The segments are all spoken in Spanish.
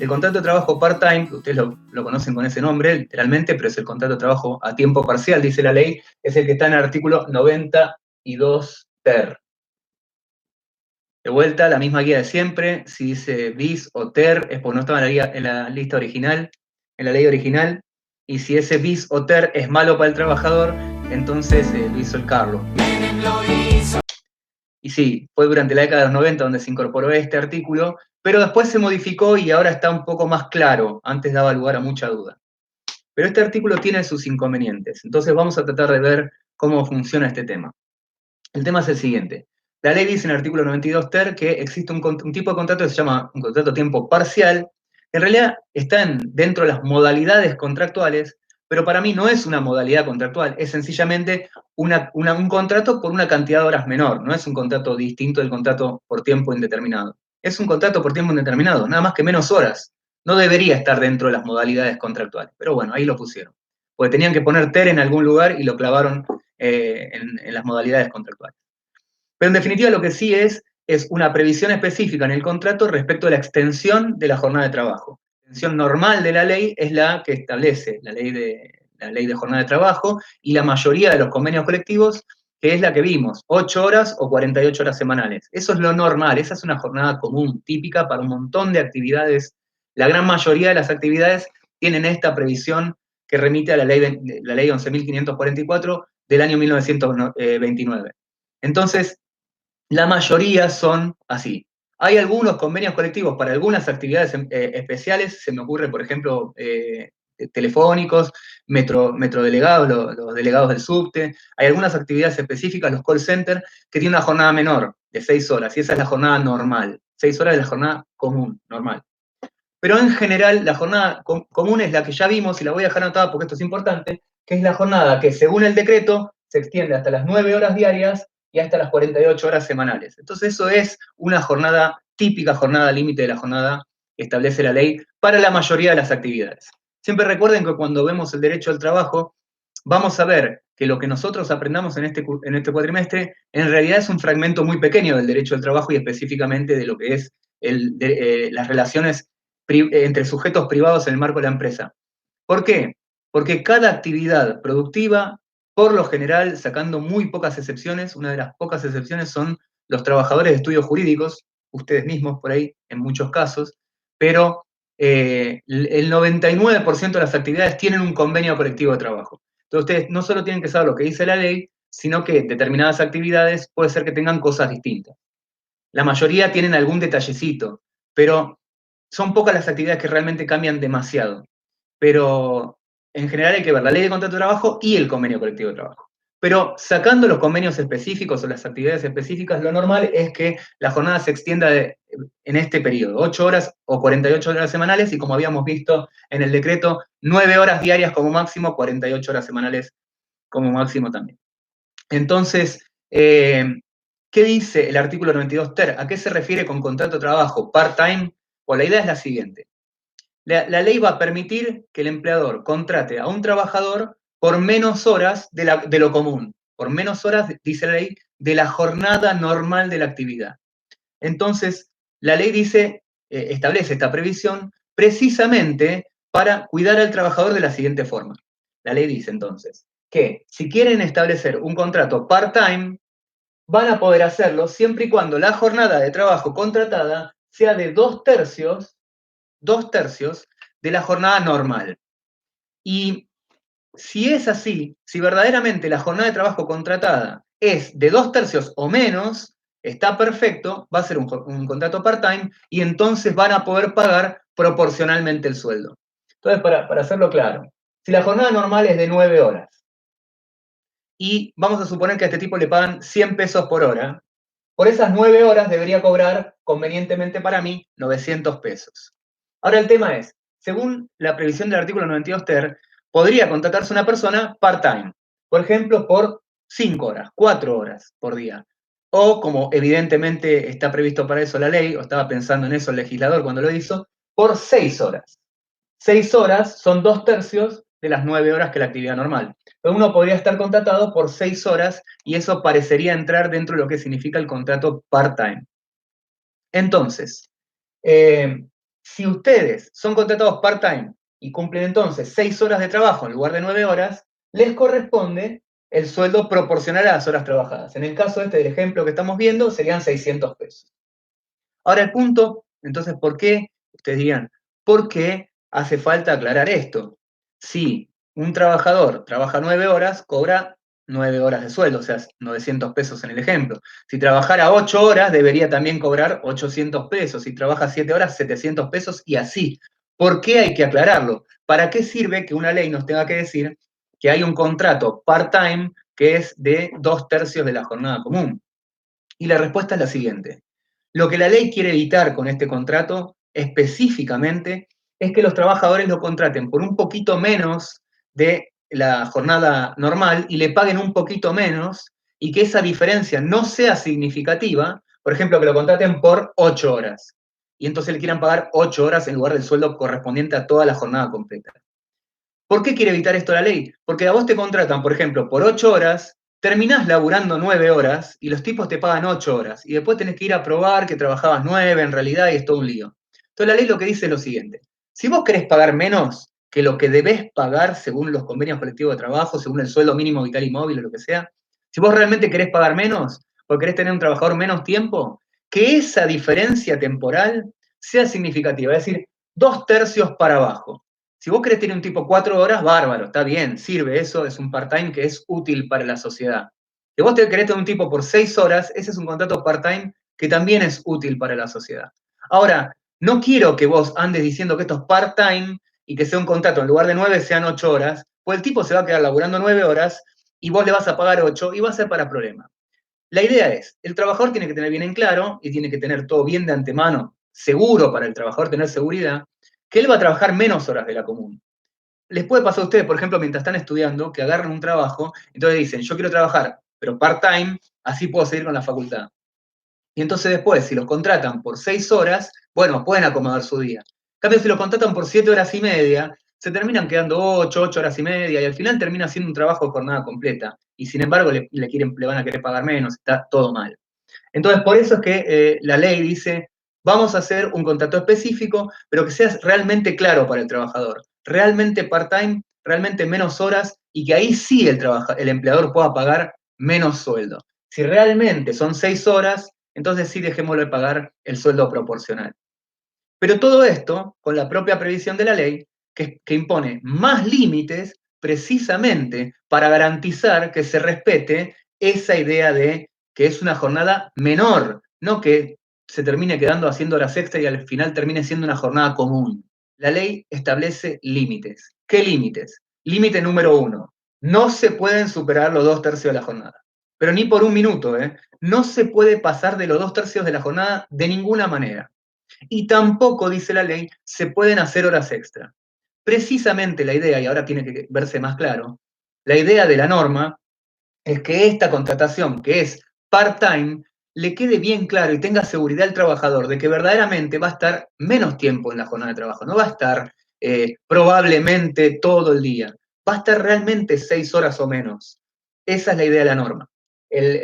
El contrato de trabajo part-time, que ustedes lo conocen con ese nombre, literalmente, pero es el contrato de trabajo a tiempo parcial, dice la ley, es el que está en el artículo 92 ter. De vuelta, la misma guía de siempre, si dice bis o ter, es porque no estaba en la lista original, en la ley original, y si ese bis o ter es malo para el trabajador, entonces lo hizo el Carlos. Y sí, fue durante la década de los 90 donde se incorporó este artículo, pero después se modificó y ahora está un poco más claro, antes daba lugar a mucha duda. Pero este artículo tiene sus inconvenientes, entonces vamos a tratar de ver cómo funciona este tema. El tema es el siguiente. La ley dice en el artículo 92 ter que existe un tipo de contrato que se llama un contrato a tiempo parcial, que en realidad está dentro de las modalidades contractuales, pero para mí no es una modalidad contractual, es sencillamente un contrato por una cantidad de horas menor, no es un contrato distinto del contrato por tiempo indeterminado. Es un contrato por tiempo indeterminado, nada más que menos horas. No debería estar dentro de las modalidades contractuales, pero bueno, ahí lo pusieron. Porque tenían que poner ter en algún lugar y lo clavaron en las modalidades contractuales. Pero en definitiva lo que sí es una previsión específica en el contrato respecto a la extensión de la jornada de trabajo. La extensión normal de la ley es la que establece la ley de jornada de trabajo y la mayoría de los convenios colectivos, que es la que vimos, 8 horas o 48 horas semanales. Eso es lo normal, esa es una jornada común, típica para un montón de actividades. La gran mayoría de las actividades tienen esta previsión que remite a la ley 11.544 del año 1929. Entonces, la mayoría son así. Hay algunos convenios colectivos para algunas actividades especiales, se me ocurre, por ejemplo, telefónicos, metrodelegados, los delegados del subte. Hay algunas actividades específicas, los call centers, que tienen una jornada menor, de 6 horas, y esa es la jornada normal. 6 horas es la jornada común, normal. Pero en general, la jornada común es la que ya vimos, y la voy a dejar anotada porque esto es importante, que es la jornada que, según el decreto, se extiende hasta las 9 horas diarias y hasta las 48 horas semanales. Entonces eso es una jornada típica, jornada límite de la jornada que establece la ley para la mayoría de las actividades. Siempre recuerden que cuando vemos el derecho al trabajo, vamos a ver que lo que nosotros aprendamos en este cuatrimestre en realidad es un fragmento muy pequeño del derecho al trabajo y específicamente de lo que es las relaciones entre sujetos privados en el marco de la empresa. ¿Por qué? Porque cada actividad productiva, por lo general, sacando muy pocas excepciones, una de las pocas excepciones son los trabajadores de estudios jurídicos, ustedes mismos por ahí, en muchos casos, pero el 99% de las actividades tienen un convenio colectivo de trabajo. Entonces ustedes no solo tienen que saber lo que dice la ley, sino que determinadas actividades puede ser que tengan cosas distintas. La mayoría tienen algún detallecito, pero son pocas las actividades que realmente cambian demasiado. Pero en general hay que ver la ley de contrato de trabajo y el convenio colectivo de trabajo. Pero sacando los convenios específicos o las actividades específicas, lo normal es que la jornada se extienda en este periodo, 8 horas o 48 horas semanales, y como habíamos visto en el decreto, 9 horas diarias como máximo, 48 horas semanales como máximo también. Entonces, ¿qué dice el artículo 92 ter? ¿A qué se refiere con contrato de trabajo part-time? Pues la idea es la siguiente. La ley va a permitir que el empleador contrate a un trabajador por menos horas de lo común, por menos horas, dice la ley, de la jornada normal de la actividad. Entonces, la ley dice, establece esta previsión precisamente para cuidar al trabajador de la siguiente forma. La ley dice entonces que si quieren establecer un contrato part-time, van a poder hacerlo siempre y cuando la jornada de trabajo contratada sea de 2/3 de la jornada normal. Y si es así, si verdaderamente la jornada de trabajo contratada es de 2/3 o menos, está perfecto, va a ser un contrato part-time y entonces van a poder pagar proporcionalmente el sueldo. Entonces, para hacerlo claro, si la jornada normal es de 9 horas y vamos a suponer que a este tipo le pagan 100 pesos por hora, por esas 9 horas debería cobrar, convenientemente para mí, 900 pesos. Ahora el tema es, según la previsión del artículo 92 ter, podría contratarse una persona part-time, por ejemplo, por 5 horas, 4 horas por día. O, como evidentemente está previsto para eso la ley, o estaba pensando en eso el legislador cuando lo hizo, por 6 horas. 6 horas son 2/3 de las 9 horas que la actividad normal. Pero uno podría estar contratado por 6 horas y eso parecería entrar dentro de lo que significa el contrato part-time. Entonces, Si ustedes son contratados part-time y cumplen entonces 6 horas de trabajo en lugar de 9 horas, les corresponde el sueldo proporcional a las horas trabajadas. En el caso del ejemplo que estamos viendo, serían 600 pesos. Ahora el punto, entonces, ¿por qué? Ustedes digan, ¿por qué hace falta aclarar esto? Si un trabajador trabaja 9 horas, cobra 9 horas de sueldo, o sea, 900 pesos en el ejemplo. Si trabajara 8 horas, debería también cobrar 800 pesos. Si trabaja 7 horas, 700 pesos y así. ¿Por qué hay que aclararlo? ¿Para qué sirve que una ley nos tenga que decir que hay un contrato part-time que es de 2/3 de la jornada común? Y la respuesta es la siguiente. Lo que la ley quiere evitar con este contrato específicamente es que los trabajadores lo contraten por un poquito menos de la jornada normal y le paguen un poquito menos y que esa diferencia no sea significativa, por ejemplo, que lo contraten por 8 horas y entonces le quieran pagar 8 horas en lugar del sueldo correspondiente a toda la jornada completa. ¿Por qué quiere evitar esto la ley? Porque a vos te contratan, por ejemplo, por 8 horas, terminás laburando 9 horas y los tipos te pagan 8 horas. Y después tenés que ir a probar que trabajabas 9 en realidad y es todo un lío. Entonces la ley lo que dice es lo siguiente. Si vos querés pagar menos que lo que debés pagar según los convenios colectivos de trabajo, según el sueldo mínimo vital y móvil o lo que sea, si vos realmente querés pagar menos o querés tener un trabajador menos tiempo, que esa diferencia temporal sea significativa, es decir, 2/3 para abajo. Si vos querés tener un tipo 4 horas, bárbaro, está bien, sirve, eso es un part-time que es útil para la sociedad. Si vos querés tener un tipo por 6 horas, ese es un contrato part-time que también es útil para la sociedad. Ahora, no quiero que vos andes diciendo que esto es part-time y que sea un contrato, en lugar de 9 sean 8 horas, pues el tipo se va a quedar laburando 9 horas y vos le vas a pagar 8 y va a ser para problema. La idea es, el trabajador tiene que tener bien en claro y tiene que tener todo bien de antemano, seguro para el trabajador tener seguridad, que él va a trabajar menos horas de la común. Les puede pasar a ustedes, por ejemplo, mientras están estudiando, que agarran un trabajo, entonces dicen, yo quiero trabajar, pero part-time, así puedo seguir con la facultad. Y entonces después, si los contratan por 6 horas, bueno, pueden acomodar su día. En cambio, si los contratan por 7 horas y media, se terminan quedando 8 horas y media, y al final termina siendo un trabajo de jornada completa. Y sin embargo, le van a querer pagar menos, está todo mal. Entonces, por eso es que la ley dice, vamos a hacer un contrato específico, pero que sea realmente claro para el trabajador, realmente part-time, realmente menos horas, y que ahí sí el empleador pueda pagar menos sueldo. Si realmente son 6 horas, entonces sí dejémoslo de pagar el sueldo proporcional. Pero todo esto con la propia previsión de la ley, que impone más límites precisamente para garantizar que se respete esa idea de que es una jornada menor, no que se termine quedando haciendo horas extra y al final termine siendo una jornada común. La ley establece límites. ¿Qué límites? Límite número 1. No se pueden superar los 2/3 de la jornada. Pero ni por un minuto, ¿eh? No se puede pasar de los 2/3 de la jornada de ninguna manera. Y tampoco, dice la ley, se pueden hacer horas extra. Precisamente la idea, y ahora tiene que verse más claro, la idea de la norma es que esta contratación, que es part-time, le quede bien claro y tenga seguridad al trabajador de que verdaderamente va a estar menos tiempo en la jornada de trabajo, no va a estar probablemente todo el día, va a estar realmente 6 horas o menos. Esa es la idea de la norma.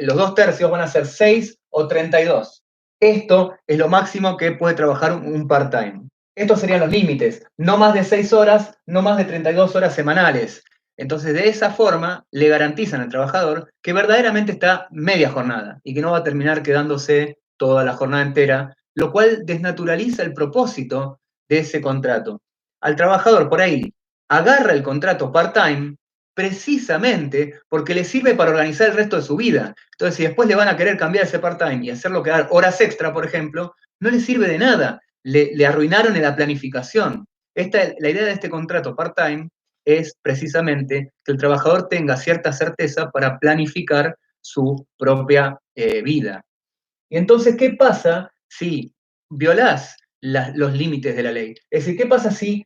Los 2/3 van a ser 6 o 32. Esto es lo máximo que puede trabajar un part-time. Estos serían los límites, no más de 6 horas, no más de 32 horas semanales. Entonces, de esa forma, le garantizan al trabajador que verdaderamente está media jornada y que no va a terminar quedándose toda la jornada entera, lo cual desnaturaliza el propósito de ese contrato. Al trabajador por ahí agarra el contrato part-time precisamente porque le sirve para organizar el resto de su vida. Entonces, si después le van a querer cambiar ese part-time y hacerlo quedar horas extra, por ejemplo, no le sirve de nada. Le arruinaron en la planificación. La idea de este contrato part-time es precisamente que el trabajador tenga cierta certeza para planificar su propia vida. Y entonces, ¿qué pasa si violás los límites de la ley? Es decir, ¿qué pasa si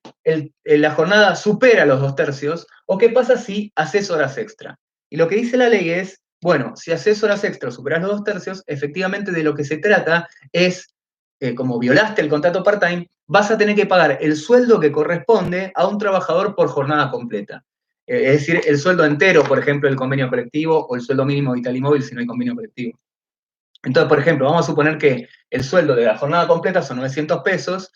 la jornada supera los 2/3 o qué pasa si haces horas extra? Y lo que dice la ley es, bueno, si haces horas extra o superás los 2/3, efectivamente de lo que se trata es, como violaste el contrato part-time, vas a tener que pagar el sueldo que corresponde a un trabajador por jornada completa. Es decir, el sueldo entero, por ejemplo, del convenio colectivo o el sueldo mínimo vital y móvil si no hay convenio colectivo. Entonces, por ejemplo, vamos a suponer que el sueldo de la jornada completa son 900 pesos,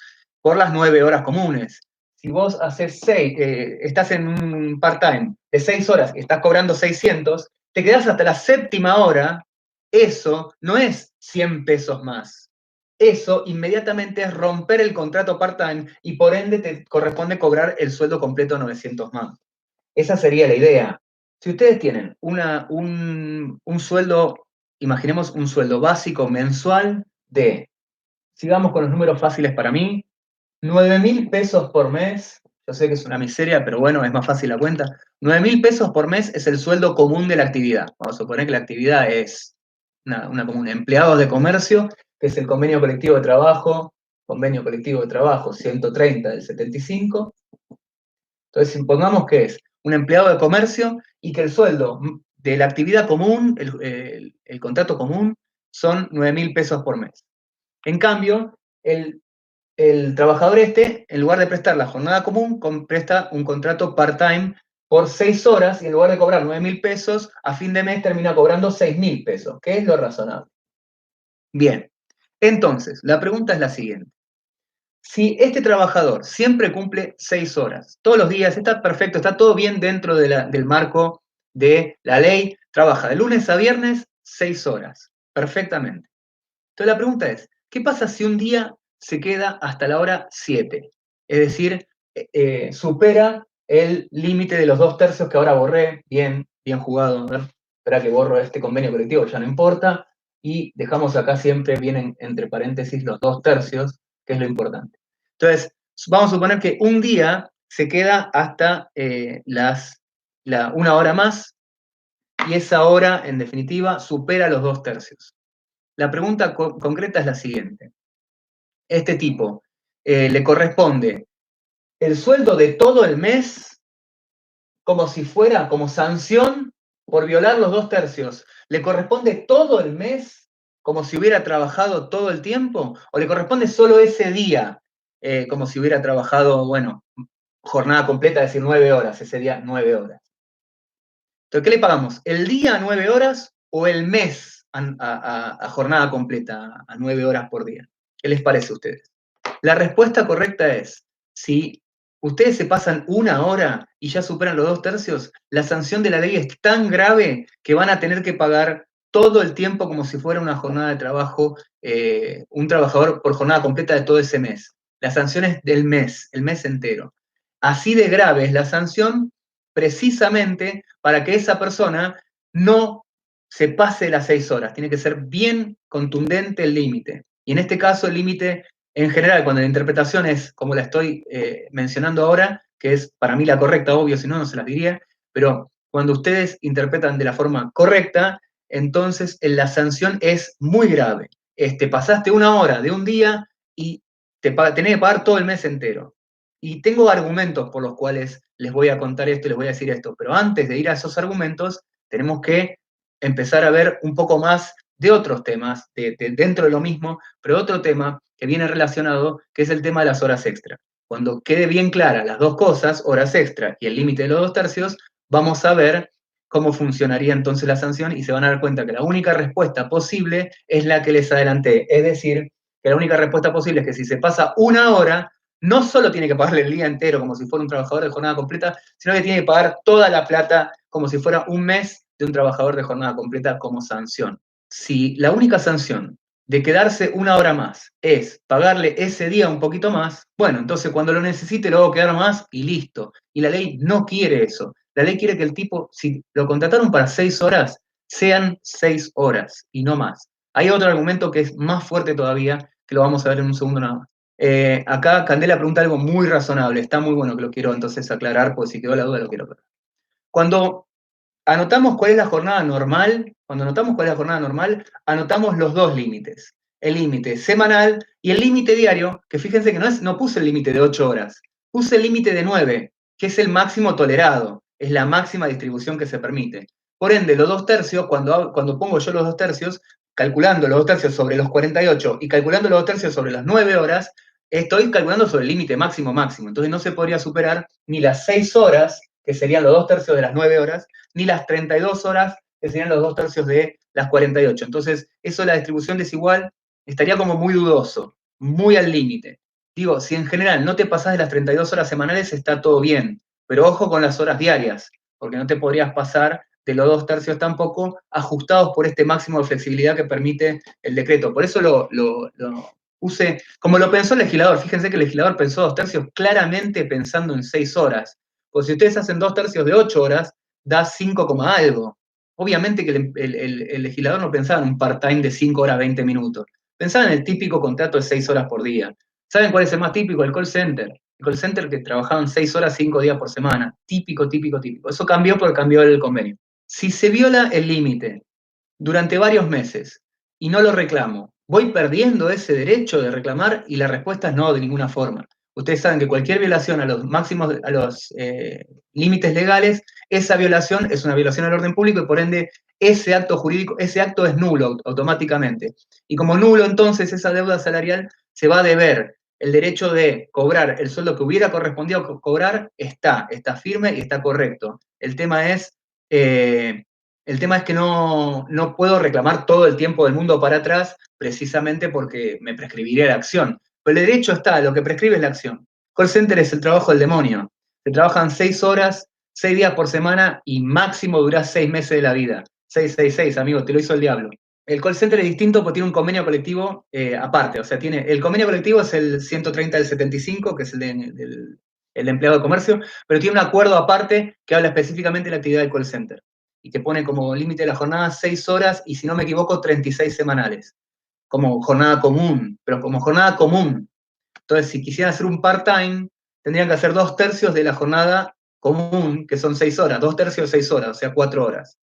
por las 9 horas comunes. Si vos haces estás en un part-time de 6 horas y estás cobrando 600, te quedás hasta la séptima hora, eso no es 100 pesos más. Eso inmediatamente es romper el contrato part-time y por ende te corresponde cobrar el sueldo completo 900 más. Esa sería la idea. Si ustedes tienen un sueldo, imaginemos un sueldo básico mensual de, sigamos con los números fáciles para mí, 9.000 pesos por mes, yo sé que es una miseria, pero bueno, es más fácil la cuenta. 9.000 pesos por mes es el sueldo común de la actividad. Vamos a suponer que la actividad es una común. Empleados de comercio, que es el convenio colectivo de trabajo 130 del 75. Entonces, supongamos que es un empleado de comercio y que el sueldo de la actividad común, el contrato común, son 9.000 pesos por mes. En cambio, el trabajador en lugar de prestar la jornada común, presta un contrato part-time por 6 horas y en lugar de cobrar 9.000 pesos, a fin de mes termina cobrando 6.000 pesos, que es lo razonable. Bien, entonces, la pregunta es la siguiente. Si este trabajador siempre cumple 6 horas, todos los días, está perfecto, está todo bien dentro del marco de la ley, trabaja de lunes a viernes 6 horas, perfectamente. Entonces la pregunta es, ¿qué pasa si un día se queda hasta la hora 7? Es decir, supera el límite de los 2/3 que ahora borré, bien jugado, a ver, espera que borro este convenio colectivo, ya no importa, y dejamos acá siempre bien entre paréntesis los 2/3, que es lo importante. Entonces, vamos a suponer que un día se queda hasta una hora más, y esa hora, en definitiva, supera los 2/3. La pregunta concreta es la siguiente. Este tipo le corresponde el sueldo de todo el mes como si fuera como sanción por violar los 2/3. ¿Le corresponde todo el mes como si hubiera trabajado todo el tiempo? ¿O le corresponde solo ese día como si hubiera trabajado, bueno, jornada completa, es decir, 9 horas, ese día 9 horas? Entonces, ¿qué le pagamos? ¿El día a 9 horas o el mes a jornada completa, a 9 horas por día? ¿Qué les parece a ustedes? La respuesta correcta es, si ustedes se pasan una hora y ya superan los 2/3, la sanción de la ley es tan grave que van a tener que pagar todo el tiempo como si fuera una jornada de trabajo, un trabajador por jornada completa de todo ese mes. La sanción es del mes, el mes entero. Así de grave es la sanción precisamente para que esa persona no se pase las 6 horas. Tiene que ser bien contundente el límite. Y en este caso el límite, en general, cuando la interpretación es como la estoy mencionando ahora, que es para mí la correcta, obvio, si no, no se las diría, pero cuando ustedes interpretan de la forma correcta, entonces la sanción es muy grave. Pasaste una hora de un día y tenés que pagar todo el mes entero. Y tengo argumentos por los cuales les voy a contar esto y les voy a decir esto, pero antes de ir a esos argumentos, tenemos que empezar a ver un poco más de otros temas, dentro de lo mismo, pero otro tema que viene relacionado, que es el tema de las horas extra. Cuando quede bien clara las dos cosas, horas extra y el límite de los 2/3, vamos a ver cómo funcionaría entonces la sanción y se van a dar cuenta que la única respuesta posible es la que les adelanté, es decir, que la única respuesta posible es que si se pasa una hora, no solo tiene que pagarle el día entero como si fuera un trabajador de jornada completa, sino que tiene que pagar toda la plata como si fuera un mes de un trabajador de jornada completa como sanción. Si la única sanción de quedarse una hora más es pagarle ese día un poquito más, bueno, entonces cuando lo necesite lo hago quedar más y listo. Y la ley no quiere eso. La ley quiere que el tipo, si lo contrataron para 6 horas, sean 6 horas y no más. Hay otro argumento que es más fuerte todavía, que lo vamos a ver en un segundo nada más. Acá Candela pregunta algo muy razonable, está muy bueno que lo quiero entonces aclarar, porque si quedó la duda lo quiero aclarar. Cuando anotamos cuál es la jornada normal, anotamos los dos límites. El límite semanal y el límite diario, que fíjense que no puse el límite de 8 horas, puse el límite de 9, que es el máximo tolerado, es la máxima distribución que se permite. Por ende, los 2/3, cuando pongo yo los 2/3, calculando los 2/3 sobre los 48 y calculando los 2/3 sobre las 9 horas, estoy calculando sobre el límite máximo. Entonces no se podría superar ni las 6 horas, que serían los 2/3 de las 9 horas, ni las 32 horas, que serían los 2/3 de las 48. Entonces, eso, la distribución desigual, estaría como muy dudoso, muy al límite. Digo, si en general no te pasás de las 32 horas semanales, está todo bien, pero ojo con las horas diarias, porque no te podrías pasar de los 2/3 tampoco, ajustados por este máximo de flexibilidad que permite el decreto. Por eso lo puse, como lo pensó el legislador, fíjense que el legislador pensó 2/3 claramente pensando en 6 horas, porque si ustedes hacen 2/3 de 8 horas, da 5, algo. Obviamente que el legislador no pensaba en un part-time de 5 horas 20 minutos, pensaba en el típico contrato de 6 horas por día. ¿Saben cuál es el más típico? El call center. El call center que trabajaban 6 horas, 5 días por semana. Típico, típico, típico. Eso cambió porque cambió el convenio. Si se viola el límite durante varios meses y no lo reclamo, ¿voy perdiendo ese derecho de reclamar? Y la respuesta es no, de ninguna forma. Ustedes saben que cualquier violación a los máximos, a los límites legales, esa violación es una violación al orden público y por ende ese acto jurídico, ese acto es nulo automáticamente. Y como nulo, entonces esa deuda salarial se va a deber. El derecho de cobrar el sueldo que hubiera correspondido cobrar está firme y está correcto. El tema es que no puedo reclamar todo el tiempo del mundo para atrás precisamente porque me prescribiría la acción. Pero el derecho está, lo que prescribe es la acción. Call center es el trabajo del demonio. Se trabajan 6 horas, 6 días por semana y máximo dura 6 meses de la vida. 666, amigo, te lo hizo el diablo. El call center es distinto porque tiene un convenio colectivo aparte. O sea, el convenio colectivo es el 130 del 75, que es el de empleado de comercio, pero tiene un acuerdo aparte que habla específicamente de la actividad del call center y que pone como límite de la jornada 6 horas y, si no me equivoco, 36 semanales, como jornada común, pero como jornada común. Entonces, si quisieran hacer un part-time, tendrían que hacer 2/3 de la jornada común, que son 6 horas, 2/3 de 6 horas, o sea, 4 horas.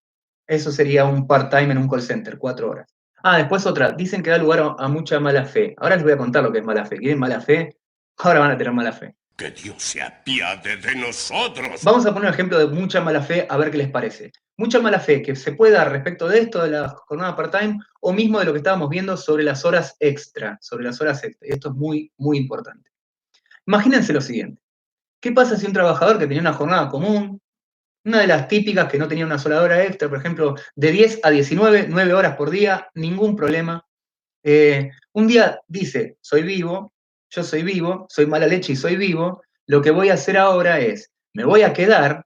Eso sería un part-time en un call center, 4 horas. Después otra, dicen que da lugar a mucha mala fe. Ahora les voy a contar lo que es mala fe. ¿Quieren mala fe? Ahora van a tener mala fe. Que Dios se apiade de nosotros. Vamos a poner un ejemplo de mucha mala fe, a ver qué les parece. Mucha mala fe que se puede dar respecto de esto, de la jornada part-time, o mismo de lo que estábamos viendo sobre las horas extra, Y esto es muy, muy importante. Imagínense lo siguiente. ¿Qué pasa si un trabajador que tenía una jornada común, una de las típicas que no tenía una sola hora extra, por ejemplo, de 10 a 19, 9 horas por día, ningún problema, un día dice, yo soy vivo, soy mala leche y soy vivo, lo que voy a hacer ahora es, me voy a quedar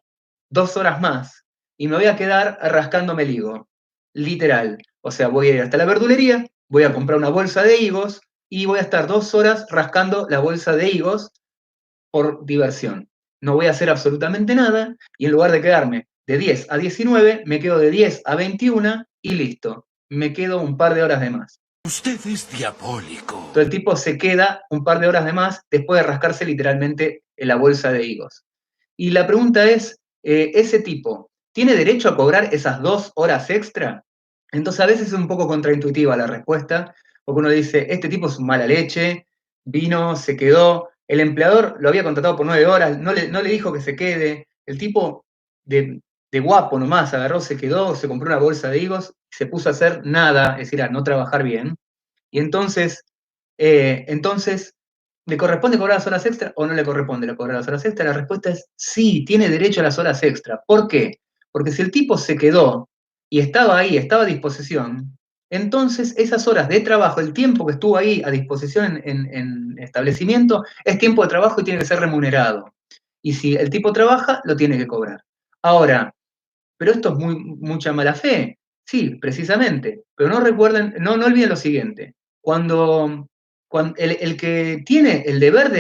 2 horas más y me voy a quedar rascándome el higo, literal. O sea, voy a ir hasta la verdulería, voy a comprar una bolsa de higos y voy a estar 2 horas rascando la bolsa de higos por diversión. No voy a hacer absolutamente nada y en lugar de quedarme de 10 a 19, me quedo de 10 a 21 y listo. Me quedo un par de horas de más. Usted es diabólico. Entonces el tipo se queda un par de horas de más después de rascarse literalmente en la bolsa de higos. Y la pregunta es, ¿ese tipo tiene derecho a cobrar esas 2 horas extra? Entonces a veces es un poco contraintuitiva la respuesta, porque uno dice, este tipo es un mala leche, vino, se quedó, el empleador lo había contratado por 9 horas, no le dijo que se quede, el tipo de guapo nomás agarró, se quedó, se compró una bolsa de higos, se puso a hacer nada, es decir, a no trabajar bien, y entonces, ¿le corresponde cobrar las horas extra o no le corresponde cobrar las horas extra? La respuesta es sí, tiene derecho a las horas extra. ¿Por qué? Porque si el tipo se quedó y estaba ahí, estaba a disposición, entonces esas horas de trabajo, el tiempo que estuvo ahí a disposición en establecimiento, es tiempo de trabajo y tiene que ser remunerado. Y si el tipo trabaja, lo tiene que cobrar. Ahora, pero esto es mucha mala fe. Sí, precisamente. Pero no recuerden, no olviden lo siguiente. Cuando el que tiene el deber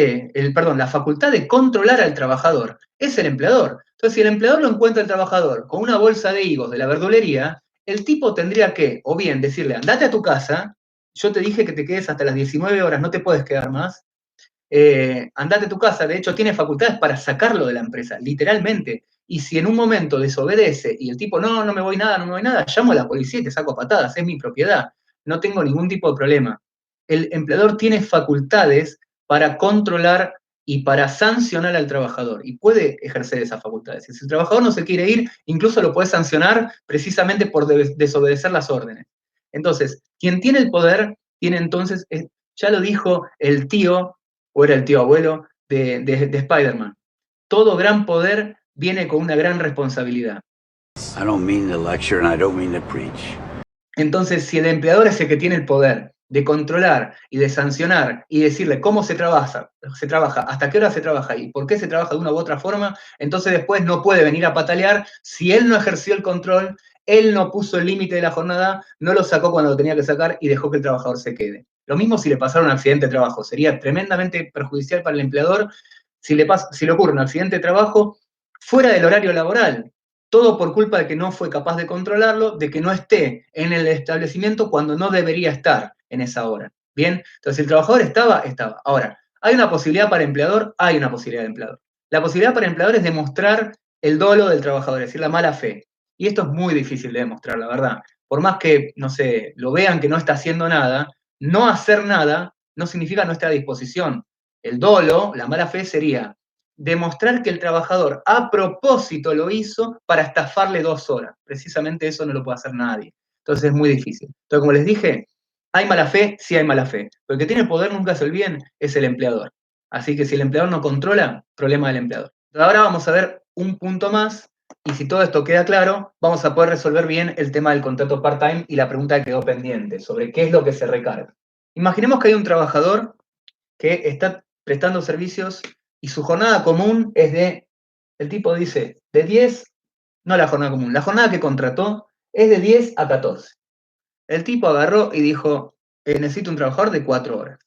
la facultad de controlar al trabajador es el empleador. Entonces, si el empleador lo encuentra al trabajador con una bolsa de higos de la verdulería, el tipo tendría que, o bien decirle, andate a tu casa, yo te dije que te quedes hasta las 19 horas, no te puedes quedar más, andate a tu casa, de hecho tiene facultades para sacarlo de la empresa, literalmente. Y si en un momento desobedece y el tipo, no me voy nada, llamo a la policía y te saco a patadas, es mi propiedad, no tengo ningún tipo de problema. El empleador tiene facultades para controlar y para sancionar al trabajador, y puede ejercer esas facultades. Si el trabajador no se quiere ir, incluso lo puede sancionar precisamente por desobedecer las órdenes. Entonces, quien tiene el poder, tiene entonces, ya lo dijo el tío, o era el tío abuelo, de Spider-Man. Todo gran poder viene con una gran responsabilidad. I don't mean to lecture and I don't mean to preach. Entonces, si el empleador es el que tiene el poder de controlar y de sancionar y decirle cómo se trabaja, hasta qué hora se trabaja y por qué se trabaja de una u otra forma, entonces después no puede venir a patalear si él no ejerció el control, él no puso el límite de la jornada, no lo sacó cuando lo tenía que sacar y dejó que el trabajador se quede. Lo mismo si le pasara un accidente de trabajo, sería tremendamente perjudicial para el empleador si le ocurre un accidente de trabajo fuera del horario laboral. Todo por culpa de que no fue capaz de controlarlo, de que no esté en el establecimiento cuando no debería estar en esa hora. Bien, entonces el trabajador estaba. Ahora, ¿hay una posibilidad para el empleador? Hay una posibilidad de empleador. La posibilidad para el empleador es demostrar el dolo del trabajador, es decir, la mala fe. Y esto es muy difícil de demostrar, la verdad. Por más que, no sé, lo vean que no está haciendo nada, no hacer nada no significa no estar a disposición. El dolo, la mala fe, sería demostrar que el trabajador a propósito lo hizo para estafarle 2 horas. Precisamente eso no lo puede hacer nadie. Entonces es muy difícil. Entonces, como les dije, ¿hay mala fe? Sí hay mala fe. Pero el que tiene poder nunca hace el bien es el empleador. Así que si el empleador no controla, problema del empleador. Ahora vamos a ver un punto más, y si todo esto queda claro, vamos a poder resolver bien el tema del contrato part-time y la pregunta que quedó pendiente, sobre qué es lo que se recarga. Imaginemos que hay un trabajador que está prestando servicios y su jornada común es el tipo dice, de 10, no la jornada común, la jornada que contrató es de 10 a 14. El tipo agarró y dijo, necesito un trabajador de 4 horas.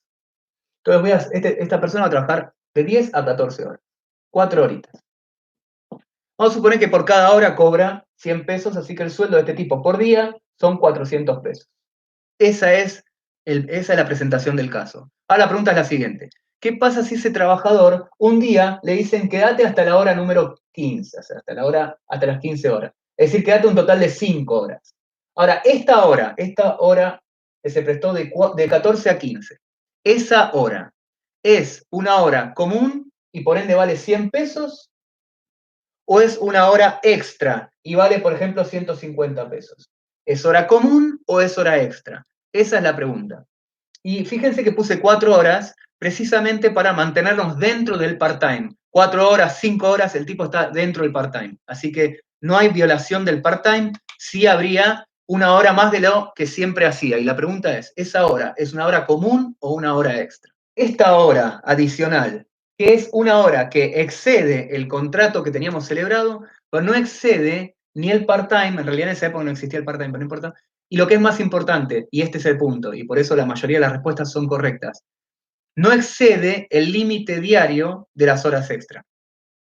Entonces esta persona va a trabajar de 10 a 14 horas, 4 horitas. Vamos a suponer que por cada hora cobra 100 pesos, así que el sueldo de este tipo por día son 400 pesos. Esa es la presentación del caso. Ahora la pregunta es la siguiente. ¿Qué pasa si ese trabajador un día le dicen quédate hasta la hora número 15, o sea, hasta las 15 horas? Es decir, quédate un total de 5 horas. Ahora, esta hora que se prestó de 14 a 15, esa hora es una hora común y por ende vale 100 pesos, o es una hora extra y vale, por ejemplo, 150 pesos. ¿Es hora común o es hora extra? Esa es la pregunta. Y fíjense que puse 4 horas precisamente para mantenernos dentro del part-time. 4 horas, 5 horas, el tipo está dentro del part-time. Así que no hay violación del part-time, sí habría una hora más de lo que siempre hacía. Y la pregunta es, ¿esa hora es una hora común o una hora extra? Esta hora adicional, que es una hora que excede el contrato que teníamos celebrado, pero no excede ni el part-time, en realidad en esa época no existía el part-time, pero no importa, y lo que es más importante, y este es el punto, y por eso la mayoría de las respuestas son correctas, no excede el límite diario de las horas extra.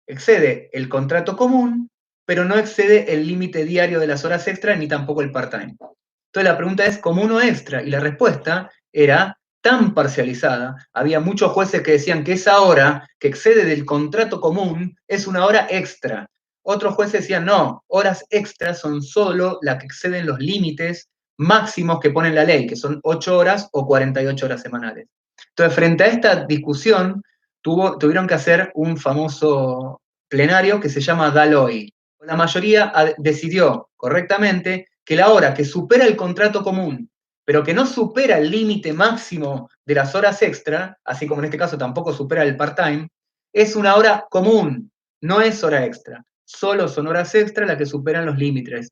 Excede el contrato común, pero no excede el límite diario de las horas extra ni tampoco el part-time. Entonces la pregunta es común o extra, y la respuesta era tan parcializada, había muchos jueces que decían que esa hora que excede del contrato común es una hora extra. Otros jueces decían, no, horas extras son solo las que exceden los límites máximos que pone la ley, que son 8 horas o 48 horas semanales. Entonces, frente a esta discusión, tuvieron que hacer un famoso plenario que se llama Daloy. La mayoría decidió correctamente que la hora que supera el contrato común, pero que no supera el límite máximo de las horas extra, así como en este caso tampoco supera el part-time, es una hora común, no es hora extra. Solo son horas extra las que superan los límites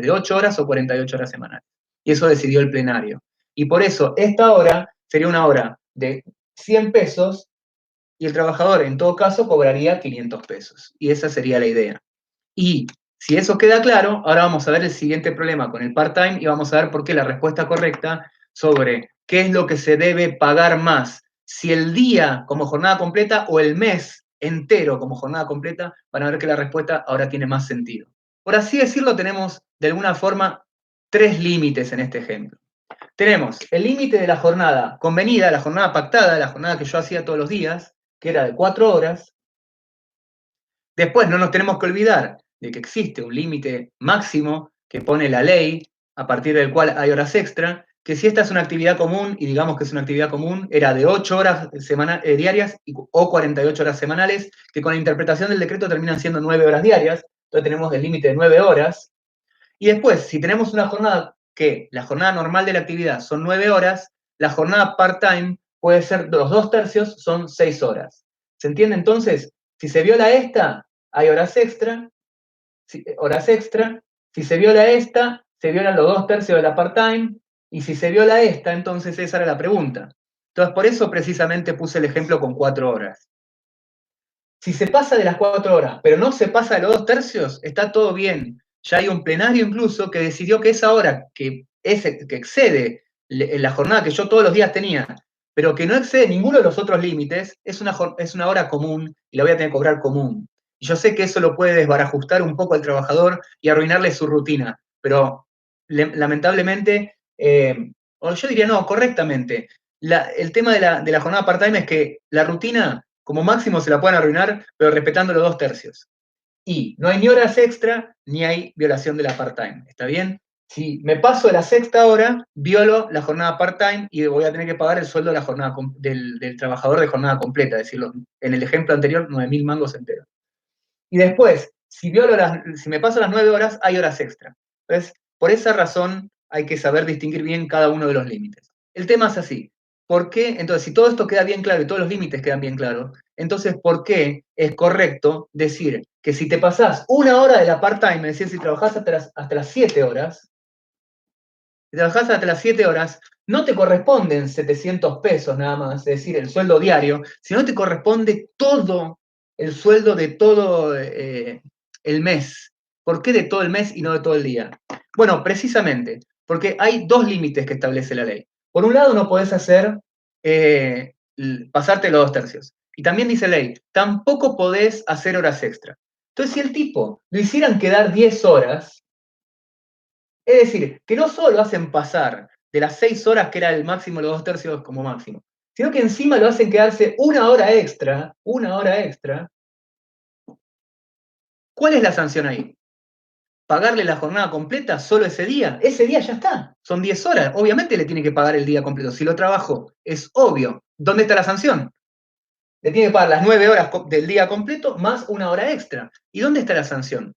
de 8 horas o 48 horas semanales. Y eso decidió el plenario. Y por eso esta hora sería una hora de 100 pesos y el trabajador en todo caso cobraría 500 pesos. Y esa sería la idea. Y si eso queda claro, ahora vamos a ver el siguiente problema con el part-time y vamos a ver por qué la respuesta correcta sobre qué es lo que se debe pagar más, si el día como jornada completa o el mes entero como jornada completa, van a ver que la respuesta ahora tiene más sentido. Por así decirlo, tenemos de alguna forma 3 límites en este ejemplo. Tenemos el límite de la jornada convenida, la jornada pactada, la jornada que yo hacía todos los días, que era de 4 horas. Después no nos tenemos que olvidar de que existe un límite máximo que pone la ley, a partir del cual hay horas extra, que si esta es una actividad común, y digamos que es una actividad común, era de 8 horas diarias o 48 horas semanales, que con la interpretación del decreto terminan siendo 9 horas diarias, entonces tenemos el límite de 9 horas. Y después, si tenemos una jornada que la jornada normal de la actividad son 9 horas, la jornada part-time puede ser los 2/3, son 6 horas. ¿Se entiende entonces? Si se viola esta, hay horas extra. Si se viola esta, se violan los 2/3 de la part-time. Y si se viola esta, entonces esa era la pregunta. Entonces, por eso precisamente puse el ejemplo con 4 horas. Si se pasa de las 4 horas, pero no se pasa de los 2/3, está todo bien. Ya hay un plenario incluso que decidió que esa hora que excede la jornada que yo todos los días tenía, pero que no excede ninguno de los otros límites, es una hora común y la voy a tener que cobrar común. Y yo sé que eso lo puede desbarajustar un poco al trabajador y arruinarle su rutina, pero lamentablemente, o yo diría no, correctamente, el tema de la jornada part-time es que la rutina como máximo se la pueden arruinar, pero respetando los 2/3. Y no hay ni horas extra, ni hay violación de la part-time. ¿Está bien? Si me paso de la sexta hora, violo la jornada part-time y voy a tener que pagar el sueldo de la jornada del trabajador de jornada completa, es decir, en el ejemplo anterior, 9.000 mangos enteros. Y después, si me paso las 9 horas, hay horas extra. Entonces, por esa razón hay que saber distinguir bien cada uno de los límites. El tema es así. ¿Por qué? Entonces, si todo esto queda bien claro y todos los límites quedan bien claros, entonces, ¿por qué es correcto decir que si te pasás 1 hora de la part-time, es decir, si trabajás hasta las 7 horas, si trabajás hasta las 7 horas, no te corresponden 700 pesos nada más, es decir, el sueldo diario, sino te corresponde todo el sueldo de todo el mes. ¿Por qué de todo el mes y no de todo el día? Bueno, precisamente, porque hay 2 límites que establece la ley. Por un lado, no podés hacer pasarte los 2/3. Y también dice la ley, tampoco podés hacer horas extra. Entonces, si el tipo lo hicieran quedar 10 horas, es decir, que no solo hacen pasar de las 6 horas, que era el máximo, los 2/3 como máximo, sino que encima lo hacen quedarse 1 hora extra. ¿Cuál es la sanción ahí? ¿Pagarle la jornada completa solo ese día? Ese día ya está, son 10 horas. Obviamente le tiene que pagar el día completo. Si lo trabajo, es obvio. ¿Dónde está la sanción? Le tiene que pagar las 9 horas del día completo más 1 hora extra. ¿Y dónde está la sanción?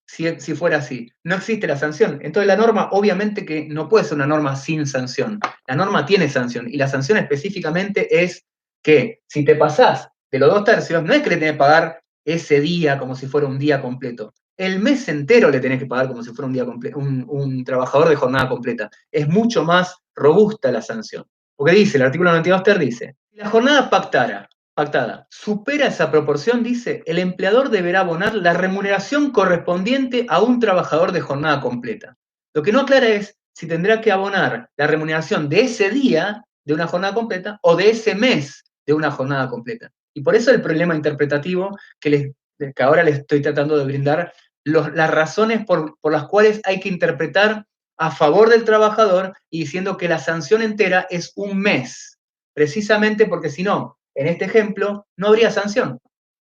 Si fuera así. No existe la sanción. Entonces la norma obviamente que no puede ser una norma sin sanción. La norma tiene sanción y la sanción específicamente es que si te pasás de los 2/3, no es que le tenés que pagar ese día como si fuera un día completo. El mes entero le tenés que pagar como si fuera un día completo, un trabajador de jornada completa. Es mucho más robusta la sanción. Porque dice, el artículo 92 ter dice, si la jornada pactada supera esa proporción, dice, el empleador deberá abonar la remuneración correspondiente a un trabajador de jornada completa. Lo que no aclara es si tendrá que abonar la remuneración de ese día de una jornada completa o de ese mes de una jornada completa. Y por eso el problema interpretativo que ahora les estoy tratando de brindar las razones por las cuales hay que interpretar a favor del trabajador y diciendo que la sanción entera es un mes, precisamente porque si no, en este ejemplo, no habría sanción.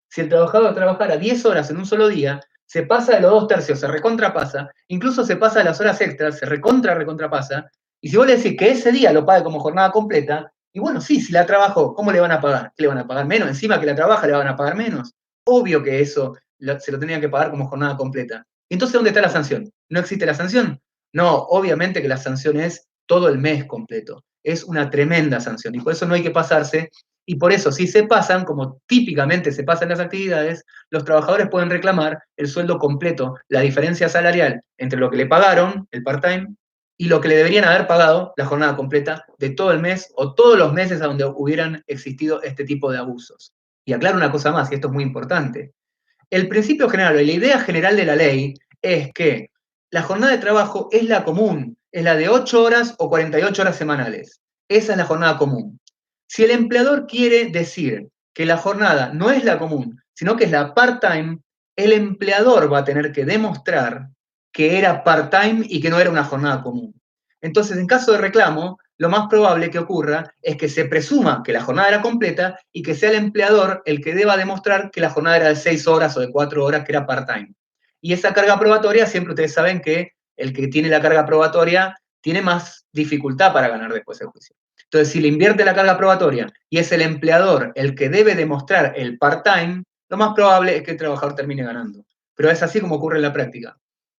Si el trabajador trabajara 10 horas en un solo día, se pasa de los 2/3, se recontrapasa, incluso se pasa de las horas extras, se recontrapasa, y si vos le decís que ese día lo pague como jornada completa, y bueno, sí, si la trabajó, ¿cómo le van a pagar? ¿Qué le van a pagar menos? Encima que la trabaja, le van a pagar menos. Obvio que eso se lo tenían que pagar como jornada completa. Entonces, ¿dónde está la sanción? ¿No existe la sanción? No, obviamente que la sanción es todo el mes completo. Es una tremenda sanción y por eso no hay que pasarse. Y por eso, si se pasan, como típicamente se pasan las actividades, los trabajadores pueden reclamar el sueldo completo, la diferencia salarial entre lo que le pagaron, el part-time, y lo que le deberían haber pagado, la jornada completa, de todo el mes o todos los meses a donde hubieran existido este tipo de abusos. Y aclaro una cosa más, y esto es muy importante. El principio general, o la idea general de la ley, es que la jornada de trabajo es la común, es la de 8 horas o 48 horas semanales. Esa es la jornada común. Si el empleador quiere decir que la jornada no es la común, sino que es la part-time, el empleador va a tener que demostrar que era part-time y que no era una jornada común. Entonces, en caso de reclamo, lo más probable que ocurra es que se presuma que la jornada era completa y que sea el empleador el que deba demostrar que la jornada era de 6 horas o de 4 horas, que era part-time. Y esa carga probatoria, siempre ustedes saben que el que tiene la carga probatoria tiene más dificultad para ganar después el juicio. Entonces, si le invierte la carga probatoria y es el empleador el que debe demostrar el part-time, lo más probable es que el trabajador termine ganando. Pero es así como ocurre en la práctica.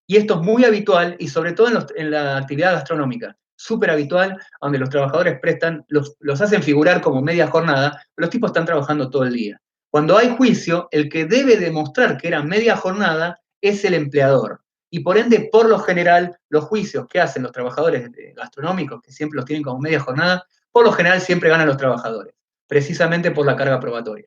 Y esto es muy habitual y sobre todo en la actividad gastronómica, súper habitual, donde los trabajadores los hacen figurar como media jornada, pero los tipos están trabajando todo el día. Cuando hay juicio, el que debe demostrar que era media jornada es el empleador. y por ende, por lo general, los juicios que hacen los trabajadores gastronómicos, que siempre los tienen como media jornada, por lo general siempre ganan los trabajadores, precisamente por la carga probatoria.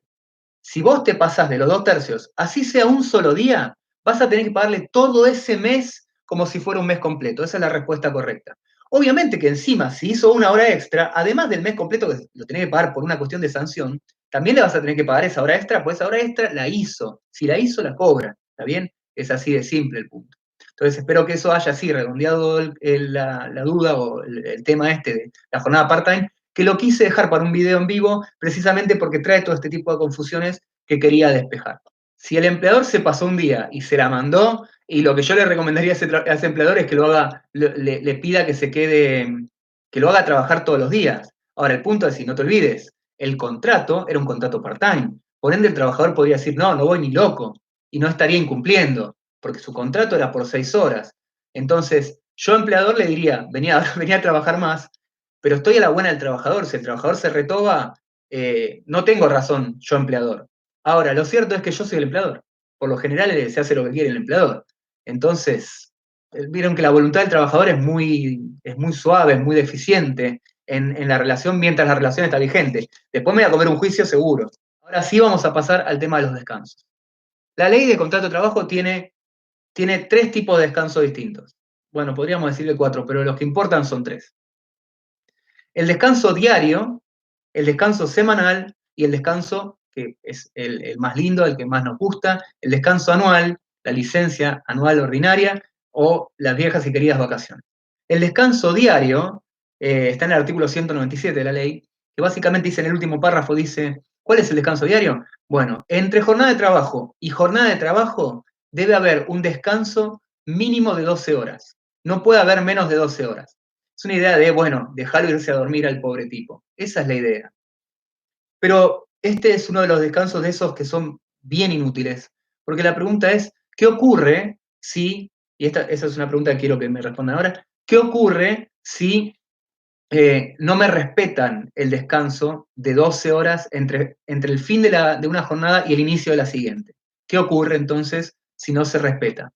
Si vos te pasás de los 2/3, así sea un solo día, vas a tener que pagarle todo ese mes como si fuera un mes completo. Esa es la respuesta correcta. Obviamente que encima, si hizo una hora extra, además del mes completo que lo tenés que pagar por una cuestión de sanción, también le vas a tener que pagar esa hora extra, pues esa hora extra la hizo. Si la hizo, la cobra. ¿Está bien? Es así de simple el punto. Entonces espero que eso haya así redondeado la duda o el tema este de la jornada part-time, que lo quise dejar para un video en vivo precisamente porque trae todo este tipo de confusiones que quería despejar. Si el empleador se pasó un día y se la mandó, y lo que yo le recomendaría a ese empleador es que lo haga, le pida que se quede, que lo haga trabajar todos los días. Ahora, el punto es, si no te olvides, el contrato era un contrato part-time. Por ende, el trabajador podría decir, no, no voy ni loco, y no estaría incumpliendo, porque su contrato era por 6 horas. Entonces, yo empleador le diría, venía a trabajar más, pero estoy a la buena del trabajador. Si el trabajador se retoba, no tengo razón yo empleador. Ahora, lo cierto es que yo soy el empleador. Por lo general se hace lo que quiere el empleador. Entonces, vieron que la voluntad del trabajador es muy suave, es muy deficiente en la relación mientras la relación está vigente. Después me voy a comer un juicio seguro. Ahora sí vamos a pasar al tema de los descansos. La ley de contrato de trabajo tiene 3 tipos de descanso distintos. Bueno, podríamos decirle 4, pero los que importan son 3. El descanso diario, el descanso semanal y el descanso, que es el más lindo, el que más nos gusta, el descanso anual, la licencia anual ordinaria o las viejas y queridas vacaciones. El descanso diario está en el artículo 197 de la ley, que básicamente dice en el último párrafo, dice, ¿cuál es el descanso diario? Bueno, entre jornada de trabajo y jornada de trabajo debe haber un descanso mínimo de 12 horas. No puede haber menos de 12 horas. Es una idea de, bueno, dejarlo irse a dormir al pobre tipo. Esa es la idea. Pero este es uno de los descansos de esos que son bien inútiles, porque la pregunta es, ¿qué ocurre si, y esa es una pregunta que quiero que me respondan ahora, ¿qué ocurre si no me respetan el descanso de 12 horas entre el fin de una jornada y el inicio de la siguiente? ¿Qué ocurre entonces si no se respeta?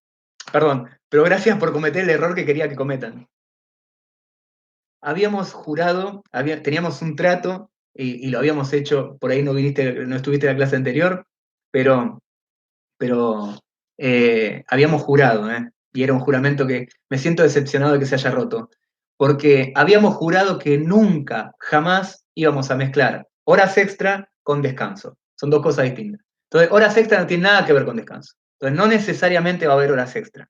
Perdón, pero gracias por cometer el error que quería que cometan. Habíamos jurado, teníamos un trato y lo habíamos hecho, por ahí no estuviste en la clase anterior, pero habíamos jurado, y era un juramento que me siento decepcionado de que se haya roto, porque habíamos jurado que nunca, jamás íbamos a mezclar horas extra con descanso. Son 2 cosas distintas. Entonces, horas extra no tienen nada que ver con descanso. Entonces, no necesariamente va a haber horas extra.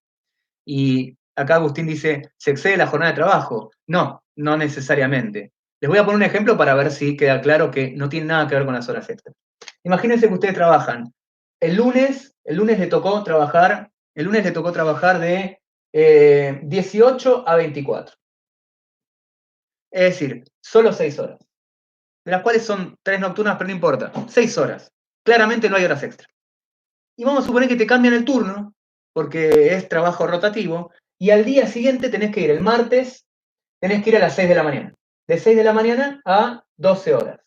Y acá Agustín dice, ¿se excede la jornada de trabajo? No, no necesariamente. Les voy a poner un ejemplo para ver si queda claro que no tiene nada que ver con las horas extras. Imagínense que ustedes trabajan. El lunes le tocó trabajar de 18 a 24. Es decir, solo 6 horas. De las cuales son 3 nocturnas, pero no importa. 6 horas. Claramente no hay horas extra. Y vamos a suponer que te cambian el turno, porque es trabajo rotativo, y al día siguiente tenés que ir, el martes, tenés que ir a las 6 de la mañana. De 6 de la mañana a 12 horas,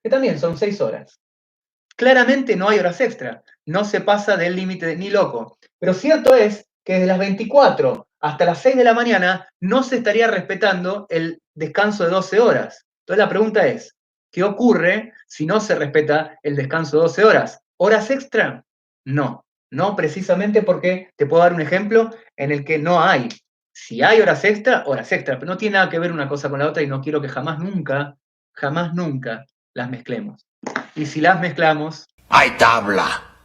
que también son 6 horas. Claramente no hay horas extra, no se pasa del límite ni loco. Pero cierto es que desde las 24 hasta las 6 de la mañana no se estaría respetando el descanso de 12 horas. Entonces la pregunta es, ¿qué ocurre si no se respeta el descanso de 12 horas? ¿Horas extra? No, no precisamente porque te puedo dar un ejemplo en el que no hay. Si hay horas extra, pero no tiene nada que ver una cosa con la otra y no quiero que jamás nunca las mezclemos. Y si las mezclamos, ¡hay tabla!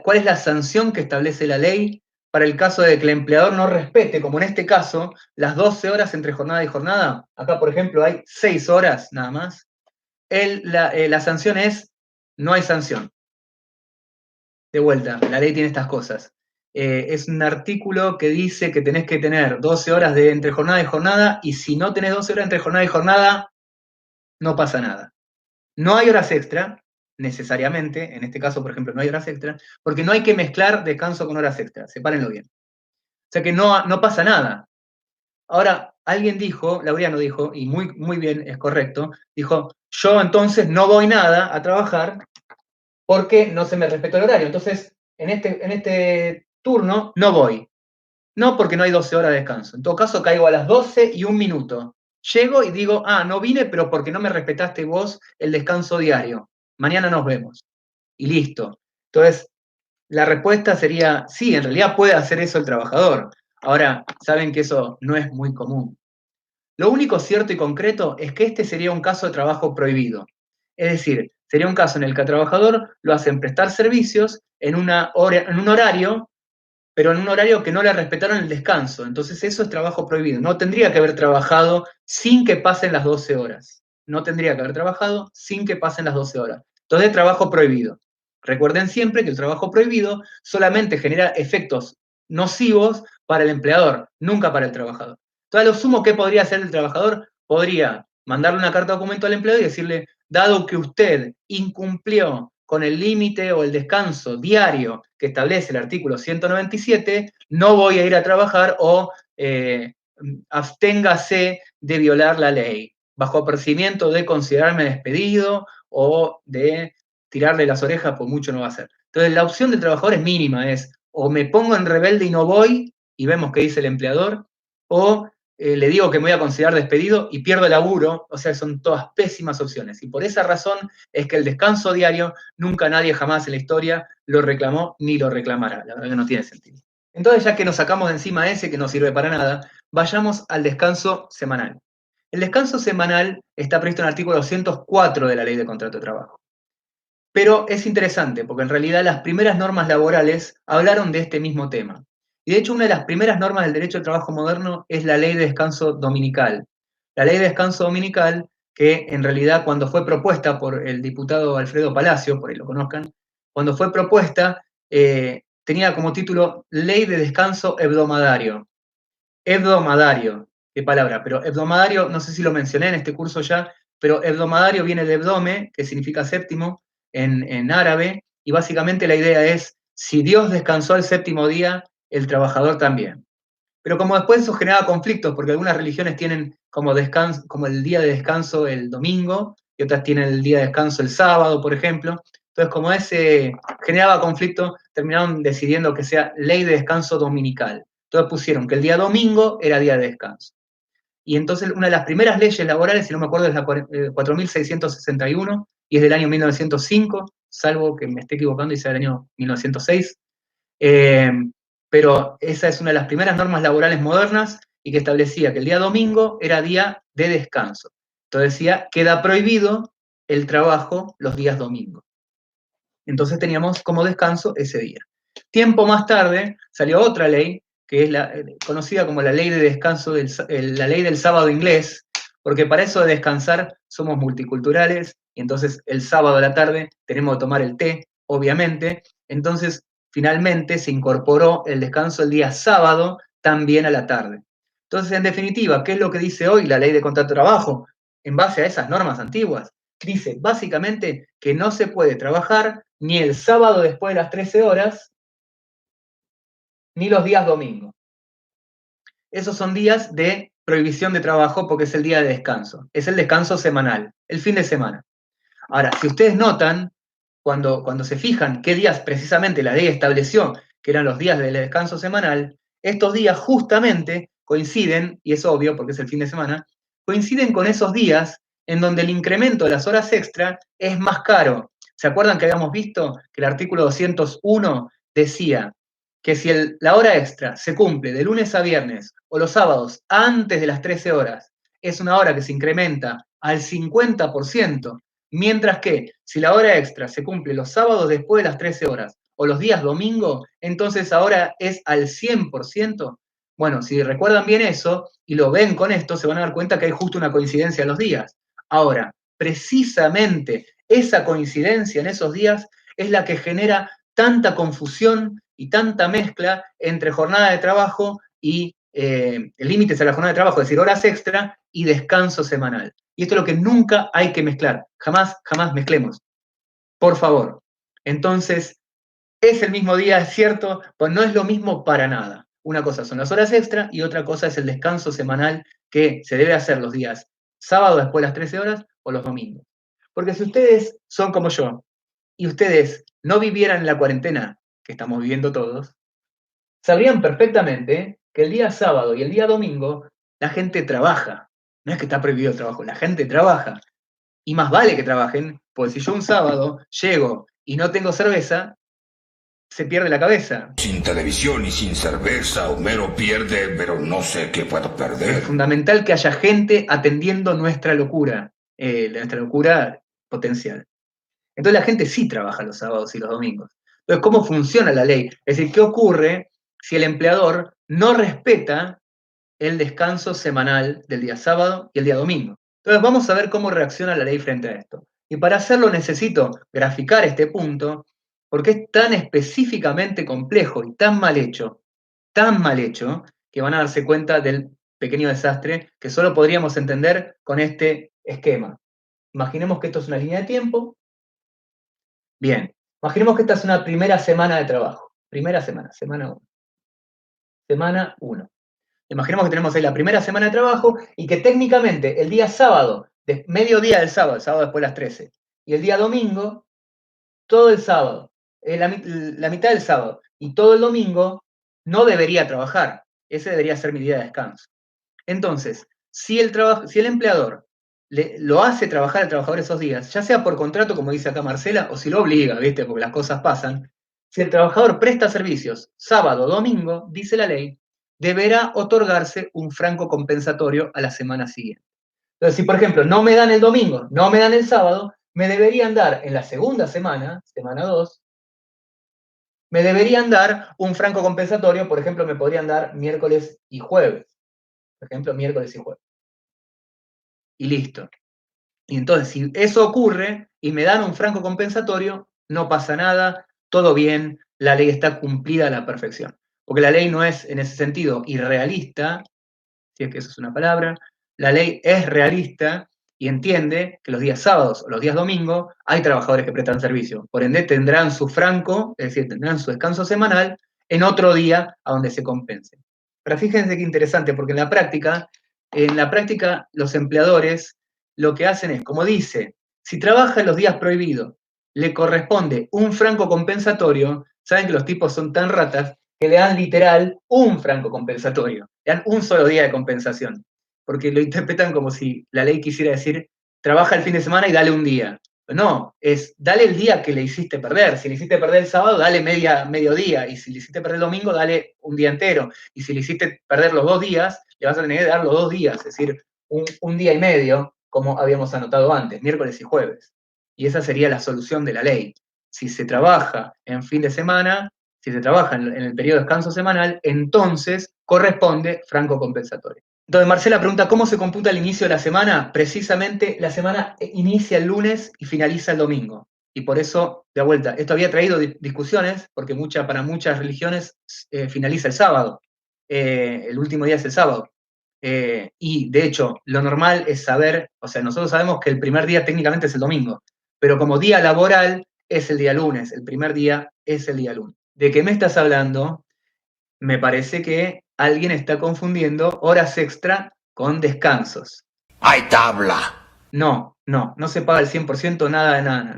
¿Cuál es la sanción que establece la ley para el caso de que el empleador no respete, como en este caso, las 12 horas entre jornada y jornada? Acá, por ejemplo, hay 6 horas nada más. La sanción es, no hay sanción. De vuelta, la ley tiene estas cosas. Es un artículo que dice que tenés que tener 12 horas de entre jornada y jornada, y si no tenés 12 horas entre jornada y jornada, no pasa nada. No hay horas extra, necesariamente, en este caso, por ejemplo, no hay horas extra, porque no hay que mezclar descanso con horas extra, sepárenlo bien. O sea que no pasa nada. Ahora, alguien dijo, Laureano dijo, y muy, muy bien, es correcto, dijo, yo entonces no voy nada a trabajar porque no se me respetó el horario. Entonces, en este turno no voy. No, porque no hay 12 horas de descanso. En todo caso, caigo a las 12:01. Llego y digo, no vine, pero porque no me respetaste vos el descanso diario. Mañana nos vemos. Y listo. Entonces, la respuesta sería, sí, en realidad puede hacer eso el trabajador. Ahora, saben que eso no es muy común. Lo único cierto y concreto es que este sería un caso de trabajo prohibido. Es decir, sería un caso en el que al trabajador lo hacen prestar servicios en un horario, pero en un horario que no le respetaron el descanso. Entonces eso es trabajo prohibido. No tendría que haber trabajado sin que pasen las 12 horas. No tendría que haber trabajado sin que pasen las 12 horas. Entonces, trabajo prohibido. Recuerden siempre que el trabajo prohibido solamente genera efectos nocivos para el empleador, nunca para el trabajador. Entonces, lo sumo que podría hacer el trabajador, podría mandarle una carta de documento al empleado y decirle, dado que usted incumplió con el límite o el descanso diario que establece el artículo 197, no voy a ir a trabajar o absténgase de violar la ley, bajo apercibimiento de considerarme despedido o de tirarle las orejas, por mucho no va a ser. Entonces, la opción del trabajador es mínima, es o me pongo en rebelde y no voy, y vemos qué dice el empleador, o le digo que me voy a considerar despedido y pierdo el laburo, o sea, son todas pésimas opciones. Y por esa razón es que el descanso diario nunca nadie jamás en la historia lo reclamó ni lo reclamará. La verdad que no tiene sentido. Entonces, ya que nos sacamos de encima ese que no sirve para nada, vayamos al descanso semanal. El descanso semanal está previsto en el artículo 204 de la Ley de Contrato de Trabajo. Pero es interesante, porque en realidad las primeras normas laborales hablaron de este mismo tema. Y de hecho, una de las primeras normas del derecho del trabajo moderno es la Ley de Descanso Dominical. La Ley de Descanso Dominical, que en realidad cuando fue propuesta por el diputado Alfredo Palacio, por ahí lo conozcan, cuando fue propuesta, tenía como título Ley de Descanso Hebdomadario. Hebdomadario, qué palabra, pero hebdomadario, no sé si lo mencioné en este curso ya, pero hebdomadario viene de hebdome, que significa séptimo en árabe, y básicamente la idea es, si Dios descansó el séptimo día, el trabajador también. Pero como después eso generaba conflictos, porque algunas religiones tienen como, como el día de descanso el domingo, y otras tienen el día de descanso el sábado, por ejemplo. Entonces, como ese generaba conflicto, terminaron decidiendo que sea ley de descanso dominical. Entonces pusieron que el día domingo era día de descanso. Y entonces una de las primeras leyes laborales, si no me acuerdo, es la 4661 y es del año 1905, salvo que me esté equivocando y sea del año 1906. Pero esa es una de las primeras normas laborales modernas y que establecía que el día domingo era día de descanso. Entonces decía, queda prohibido el trabajo los días domingos. Entonces teníamos como descanso ese día. Tiempo más tarde salió otra ley, que es conocida como la ley de descanso, la ley del sábado inglés, porque para eso de descansar somos multiculturales, y entonces el sábado a la tarde tenemos que tomar el té, obviamente. Entonces, finalmente se incorporó el descanso el día sábado también a la tarde. Entonces, en definitiva, ¿qué es lo que dice hoy la ley de contrato de trabajo? En base a esas normas antiguas, dice básicamente que no se puede trabajar ni el sábado después de las 13 horas, ni los días domingos. Esos son días de prohibición de trabajo porque es el día de descanso. Es el descanso semanal, el fin de semana. Ahora, si ustedes notan, cuando se fijan qué días precisamente la ley estableció que eran los días del descanso semanal, estos días justamente coinciden, y es obvio porque es el fin de semana, coinciden con esos días en donde el incremento de las horas extra es más caro. ¿Se acuerdan que habíamos visto que el artículo 201 decía que si la hora extra se cumple de lunes a viernes o los sábados antes de las 13 horas, es una hora que se incrementa al 50%, mientras que si la hora extra se cumple los sábados después de las 13 horas o los días domingo, entonces ahora es al 100%. Bueno, si recuerdan bien eso y lo ven con esto, se van a dar cuenta que hay justo una coincidencia en los días. Ahora, precisamente esa coincidencia en esos días es la que genera tanta confusión y tanta mezcla entre jornada de trabajo y límites a la jornada de trabajo, es decir, horas extra y descanso semanal. Y esto es lo que nunca hay que mezclar. Jamás, jamás mezclemos. Por favor. Entonces, es el mismo día, es cierto, pero no es lo mismo para nada. Una cosa son las horas extra y otra cosa es el descanso semanal que se debe hacer los días sábado después de las 13 horas o los domingos. Porque si ustedes son como yo y ustedes no vivieran la cuarentena que estamos viviendo todos, sabrían perfectamente que el día sábado y el día domingo la gente trabaja. No es que está prohibido el trabajo, la gente trabaja. Y más vale que trabajen, porque si yo un sábado llego y no tengo cerveza, se pierde la cabeza. Sin televisión y sin cerveza, Homero pierde, pero no sé qué puedo perder. Es fundamental que haya gente atendiendo nuestra locura potencial. Entonces la gente sí trabaja los sábados y los domingos. Entonces, ¿cómo funciona la ley? Es decir, ¿qué ocurre si el empleador no respeta el descanso semanal del día sábado y el día domingo? Entonces vamos a ver cómo reacciona la ley frente a esto. Y para hacerlo necesito graficar este punto, porque es tan específicamente complejo y tan mal hecho, que van a darse cuenta del pequeño desastre que solo podríamos entender con este esquema. Imaginemos que esto es una línea de tiempo. Bien, imaginemos que esta es una primera semana de trabajo. Primera semana, semana 1. Semana 1. Imaginemos que tenemos ahí la primera semana de trabajo y que técnicamente el día sábado, mediodía del sábado, el sábado después de las 13, y el día domingo, todo el sábado, la mitad del sábado y todo el domingo, no debería trabajar. Ese debería ser mi día de descanso. Entonces, si el empleador lo hace trabajar al trabajador esos días, ya sea por contrato, como dice acá Marcela, o si lo obliga, ¿viste? Porque las cosas pasan, si el trabajador presta servicios sábado o domingo, dice la ley, deberá otorgarse un franco compensatorio a la semana siguiente. Entonces, si por ejemplo no me dan el domingo, no me dan el sábado, me deberían dar en la segunda semana, semana 2, me deberían dar un franco compensatorio, por ejemplo, me podrían dar miércoles y jueves. Por ejemplo, miércoles y jueves. Y listo. Y entonces, si eso ocurre y me dan un franco compensatorio, no pasa nada, todo bien, la ley está cumplida a la perfección. Porque la ley no es, en ese sentido, irrealista, si es que eso es una palabra, la ley es realista y entiende que los días sábados o los días domingos hay trabajadores que prestan servicio. Por ende, tendrán su franco, es decir, tendrán su descanso semanal en otro día a donde se compense. Pero fíjense qué interesante, porque en la práctica los empleadores lo que hacen es, como dice, si trabaja en los días prohibidos, le corresponde un franco compensatorio. Saben que los tipos son tan ratas que le dan literal un franco compensatorio, le dan un solo día de compensación, porque lo interpretan como si la ley quisiera decir, trabaja el fin de semana y dale un día. No, es dale el día que le hiciste perder. Si le hiciste perder el sábado, dale mediodía. Y si le hiciste perder el domingo, dale un día entero. Y si le hiciste perder los 2 días, le vas a tener que dar los 2 días, es decir, un día y medio, como habíamos anotado antes, miércoles y jueves. Y esa sería la solución de la ley. Si se trabaja en fin de semana, si se trabaja en el periodo de descanso semanal, entonces corresponde franco compensatorio. Entonces Marcela pregunta, ¿cómo se computa el inicio de la semana? Precisamente la semana inicia el lunes y finaliza el domingo. Y por eso, de vuelta, esto había traído discusiones, porque para muchas religiones finaliza el sábado. El último día es el sábado. Y de hecho, lo normal es saber, o sea, nosotros sabemos que el primer día técnicamente es el domingo, pero como día laboral es el día lunes, el primer día es el día lunes. ¿De qué me estás hablando? Me parece que alguien está confundiendo horas extra con descansos. ¡Hay tabla! No se paga el 100%, nada de nada.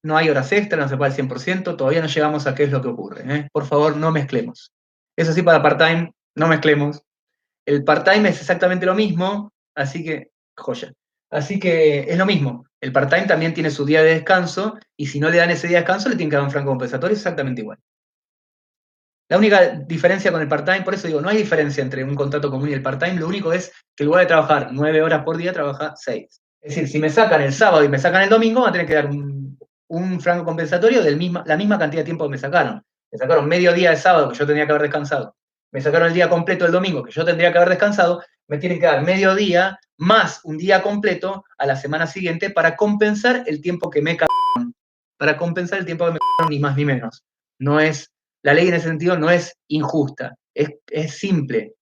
No hay horas extra, no se paga el 100%, todavía no llegamos a qué es lo que ocurre. Por favor, no mezclemos. Eso sí, para part-time, no mezclemos. El part-time es exactamente lo mismo, así que, joya. Así que es lo mismo. El part-time también tiene su día de descanso, y si no le dan ese día de descanso, le tienen que dar un franco compensatorio exactamente igual. La única diferencia con el part-time, por eso digo, no hay diferencia entre un contrato común y el part-time, lo único es que en lugar de trabajar 9 horas por día, trabaja 6. Es decir, si me sacan el sábado y me sacan el domingo, van a tener que dar un franco compensatorio de la misma cantidad de tiempo que me sacaron. Me sacaron medio día el sábado, que yo tenía que haber descansado. Me sacaron el día completo el domingo, que yo tendría que haber descansado. Me tienen que dar medio día más un día completo a la semana siguiente para compensar el tiempo que me cagaron. Para compensar el tiempo que me cagaron, ni más ni menos. No es... La ley en ese sentido no es injusta, es simple.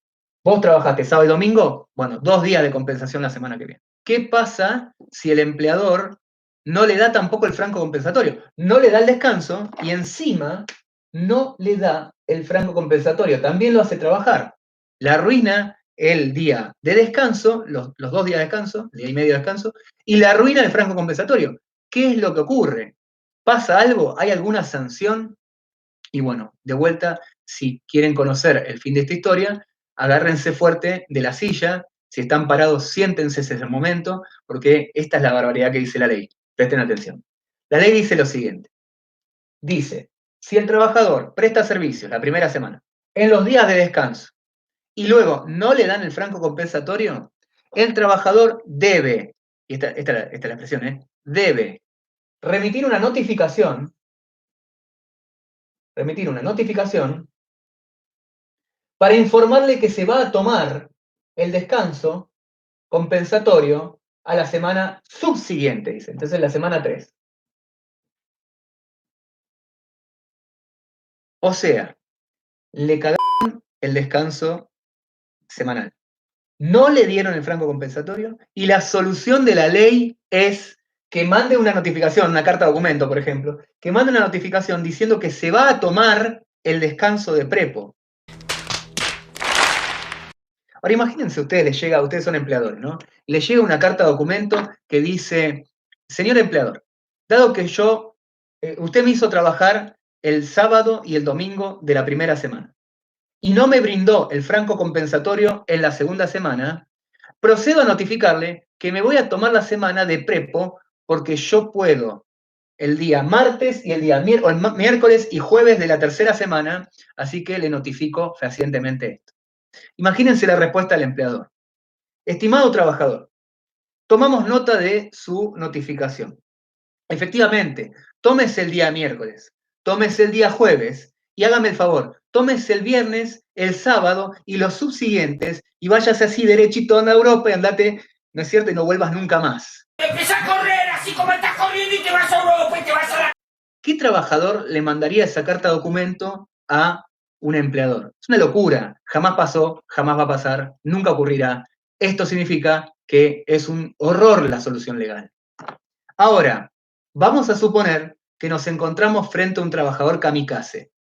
¿Vos trabajaste sábado y domingo? Bueno, 2 días de compensación la semana que viene. ¿Qué pasa si el empleador no le da tampoco el franco compensatorio? No le da el descanso y encima no le da el franco compensatorio. También lo hace trabajar. Le arruina el día de descanso, los 2 días de descanso, el día y medio de descanso, y le arruina el franco compensatorio. ¿Qué es lo que ocurre? ¿Pasa algo? ¿Hay alguna sanción? Y bueno, de vuelta, si quieren conocer el fin de esta historia, agárrense fuerte de la silla, si están parados, siéntense ese momento, porque esta es la barbaridad que dice la ley. Presten atención. La ley dice lo siguiente. Dice, si el trabajador presta servicios la primera semana, en los días de descanso, y luego no le dan el franco compensatorio, el trabajador debe, y esta es la expresión, debe remitir una notificación para informarle que se va a tomar el descanso compensatorio a la semana subsiguiente, dice. Entonces, la semana 3. O sea, le cagaron el descanso semanal. No le dieron el franco compensatorio y la solución de la ley es que mande una notificación, una carta documento, por ejemplo, que mande una notificación diciendo que se va a tomar el descanso de prepo. Ahora imagínense ustedes son empleadores, ¿no? Les llega una carta documento que dice, señor empleador, dado que usted me hizo trabajar el sábado y el domingo de la primera semana y no me brindó el franco compensatorio en la segunda semana, procedo a notificarle que me voy a tomar la semana de prepo porque yo puedo el día martes y el día miércoles y jueves de la tercera semana, así que le notifico fehacientemente esto. Imagínense la respuesta del empleador. Estimado trabajador, tomamos nota de su notificación. Efectivamente, tómese el día miércoles, tómese el día jueves y hágame el favor, tómese el viernes, el sábado y los subsiguientes y váyase así derechito a Europa y andate, ¿no es cierto? Y no vuelvas nunca más. Empieza a correr así como estás corriendo y te vas a Europa y te vas a la... ¿Qué trabajador le mandaría esa carta documento a un empleador? Es una locura. Jamás pasó, jamás va a pasar, nunca ocurrirá. Esto significa que es un horror la solución legal. Ahora, vamos a suponer que nos encontramos frente a un trabajador kamikaze,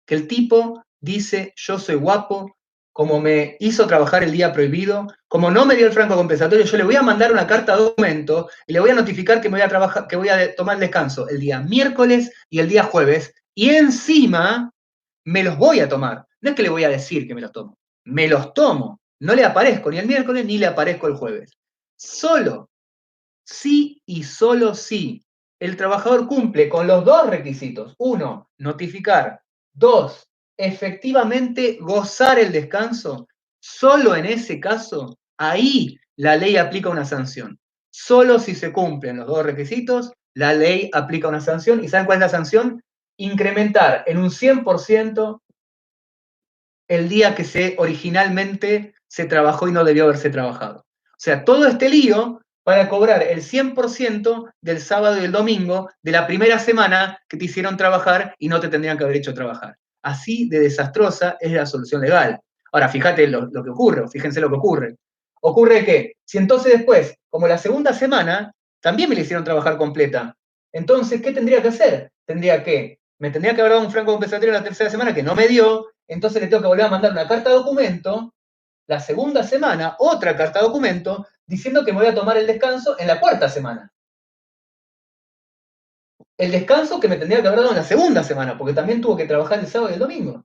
que el tipo dice, yo soy guapo, como me hizo trabajar el día prohibido, como no me dio el franco compensatorio, yo le voy a mandar una carta documento y le voy a notificar que voy a tomar descanso el día miércoles y el día jueves, y encima me los voy a tomar. No es que le voy a decir que me los tomo, me los tomo. No le aparezco ni el miércoles ni le aparezco el jueves. Solo sí y solo sí el trabajador cumple con los dos requisitos. 1, notificar. 2, efectivamente gozar el descanso. Solo en ese caso, ahí la ley aplica una sanción. Solo si se cumplen los dos requisitos, la ley aplica una sanción. ¿Y saben cuál es la sanción? Incrementar en un 100% el día que originalmente se trabajó y no debió haberse trabajado. O sea, todo este lío para cobrar el 100% del sábado y el domingo de la primera semana que te hicieron trabajar y no te tendrían que haber hecho trabajar. Así de desastrosa es la solución legal. Ahora, fíjate lo que ocurre, fíjense lo que ocurre. Ocurre que, si entonces después, como la segunda semana, también me la hicieron trabajar completa, entonces, ¿qué tendría que hacer? Me tendría que haber dado un franco compensatorio en la tercera semana que no me dio, entonces le tengo que volver a mandar una carta documento, la segunda semana, otra carta documento, diciendo que me voy a tomar el descanso en la cuarta semana. El descanso que me tendría que haber dado en la segunda semana, porque también tuvo que trabajar el sábado y el domingo.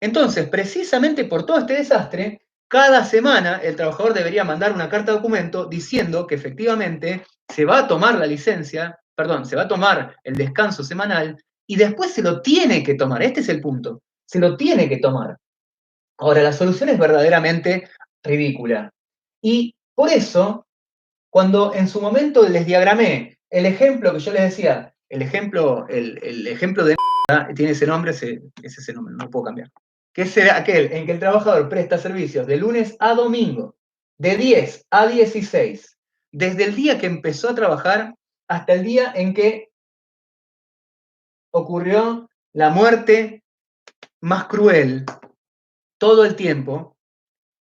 Entonces, precisamente por todo este desastre, cada semana el trabajador debería mandar una carta documento diciendo que efectivamente se va a tomar se va a tomar el descanso semanal y después se lo tiene que tomar. Este es el punto. Se lo tiene que tomar. Ahora, la solución es verdaderamente ridícula. Y por eso, cuando en su momento les diagramé el ejemplo que yo les decía, el ejemplo de tiene ese nombre, es ese nombre, no lo puedo cambiar. Que es aquel en que el trabajador presta servicios de lunes a domingo, de 10 a 16, desde el día que empezó a trabajar hasta el día en que ocurrió la muerte más cruel, todo el tiempo.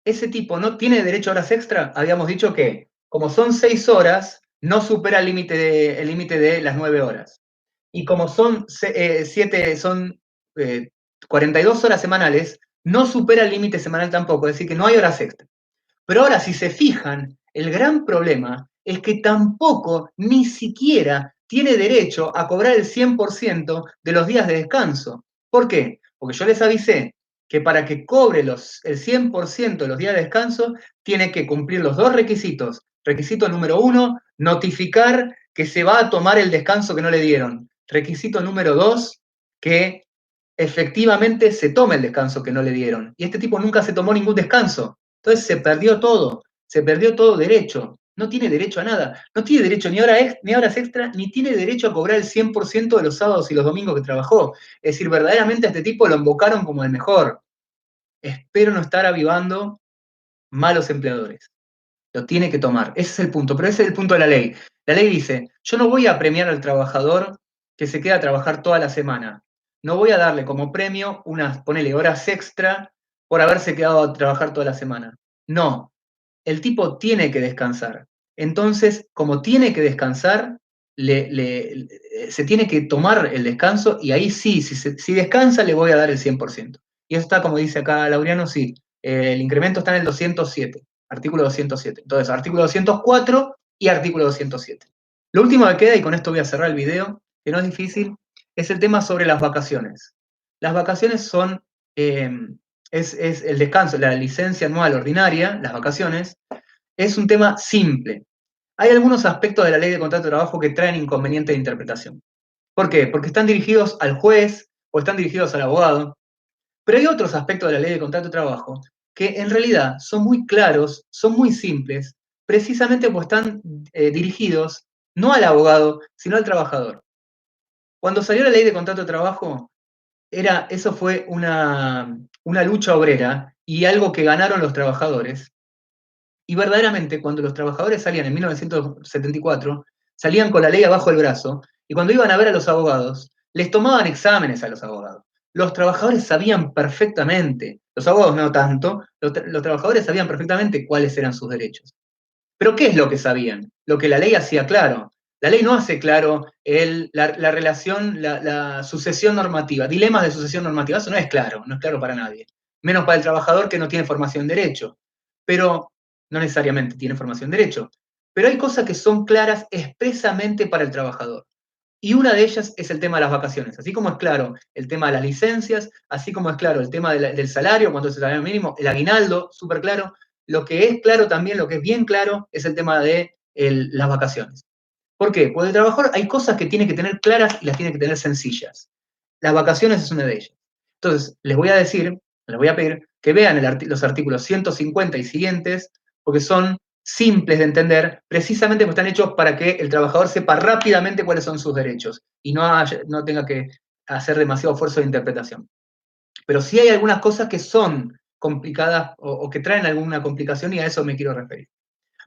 Ese tipo no tiene derecho a horas extra. Habíamos dicho que, como son 6 horas, no supera el límite de las 9 horas. Y como son 42 horas semanales, no supera el límite semanal tampoco, es decir, que no hay horas extra. Pero ahora, si se fijan, el gran problema es que tampoco, ni siquiera, tiene derecho a cobrar el 100% de los días de descanso. ¿Por qué? Porque yo les avisé que para que cobre el 100% de los días de descanso, tiene que cumplir los dos requisitos. Requisito número 1, notificar que se va a tomar el descanso que no le dieron. Requisito número 2, que efectivamente se tome el descanso que no le dieron. Y este tipo nunca se tomó ningún descanso. Entonces se perdió todo derecho. No tiene derecho a nada. No tiene derecho ni a horas extra, ni tiene derecho a cobrar el 100% de los sábados y los domingos que trabajó. Es decir, verdaderamente a este tipo lo invocaron como el mejor. Espero no estar avivando malos empleadores. Lo tiene que tomar. Ese es el punto, pero ese es el punto de la ley. La ley dice, yo no voy a premiar al trabajador que se queda a trabajar toda la semana. No voy a darle como premio ponele horas extra por haberse quedado a trabajar toda la semana. No, el tipo tiene que descansar. Entonces, como tiene que descansar, se tiene que tomar el descanso y ahí sí, si descansa le voy a dar el 100%. Y eso está, como dice acá Laureano, sí, el incremento está en el 207, artículo 207. Entonces, artículo 204 y artículo 207. Lo último que queda, y con esto voy a cerrar el video, que no es difícil, es el tema sobre las vacaciones. Las vacaciones son, es el descanso, la licencia anual ordinaria, las vacaciones, es un tema simple. Hay algunos aspectos de la ley de contrato de trabajo que traen inconveniente de interpretación. ¿Por qué? Porque están dirigidos al juez o están dirigidos al abogado. Pero hay otros aspectos de la ley de contrato de trabajo que en realidad son muy claros, son muy simples, precisamente porque están dirigidos no al abogado, sino al trabajador. Cuando salió la ley de contrato de trabajo, eso fue una lucha obrera y algo que ganaron los trabajadores. Y verdaderamente, cuando los trabajadores salían en 1974, salían con la ley abajo del brazo, y cuando iban a ver a los abogados, les tomaban exámenes a los abogados. Los trabajadores sabían perfectamente, los abogados no tanto, los trabajadores sabían perfectamente cuáles eran sus derechos. Pero ¿qué es lo que sabían? Lo que la ley hacía claro. La ley no hace claro la relación, la sucesión normativa, dilemas de sucesión normativa, eso no es claro para nadie. Menos para el trabajador que no tiene formación en derecho. Pero no necesariamente tiene formación en derecho. Pero hay cosas que son claras expresamente para el trabajador. Y una de ellas es el tema de las vacaciones. Así como es claro el tema de las licencias, así como es claro el tema del salario, cuánto es el salario mínimo, el aguinaldo, súper claro. Lo que es claro también, lo que es bien claro, es el tema de las vacaciones. ¿Por qué? Porque el trabajador hay cosas que tiene que tener claras y las tiene que tener sencillas. Las vacaciones es una de ellas. Entonces, les voy a pedir que vean los artículos 150 y siguientes, porque son simples de entender, precisamente porque están hechos para que el trabajador sepa rápidamente cuáles son sus derechos y no tenga que hacer demasiado esfuerzo de interpretación. Pero sí hay algunas cosas que son complicadas o que traen alguna complicación y a eso me quiero referir.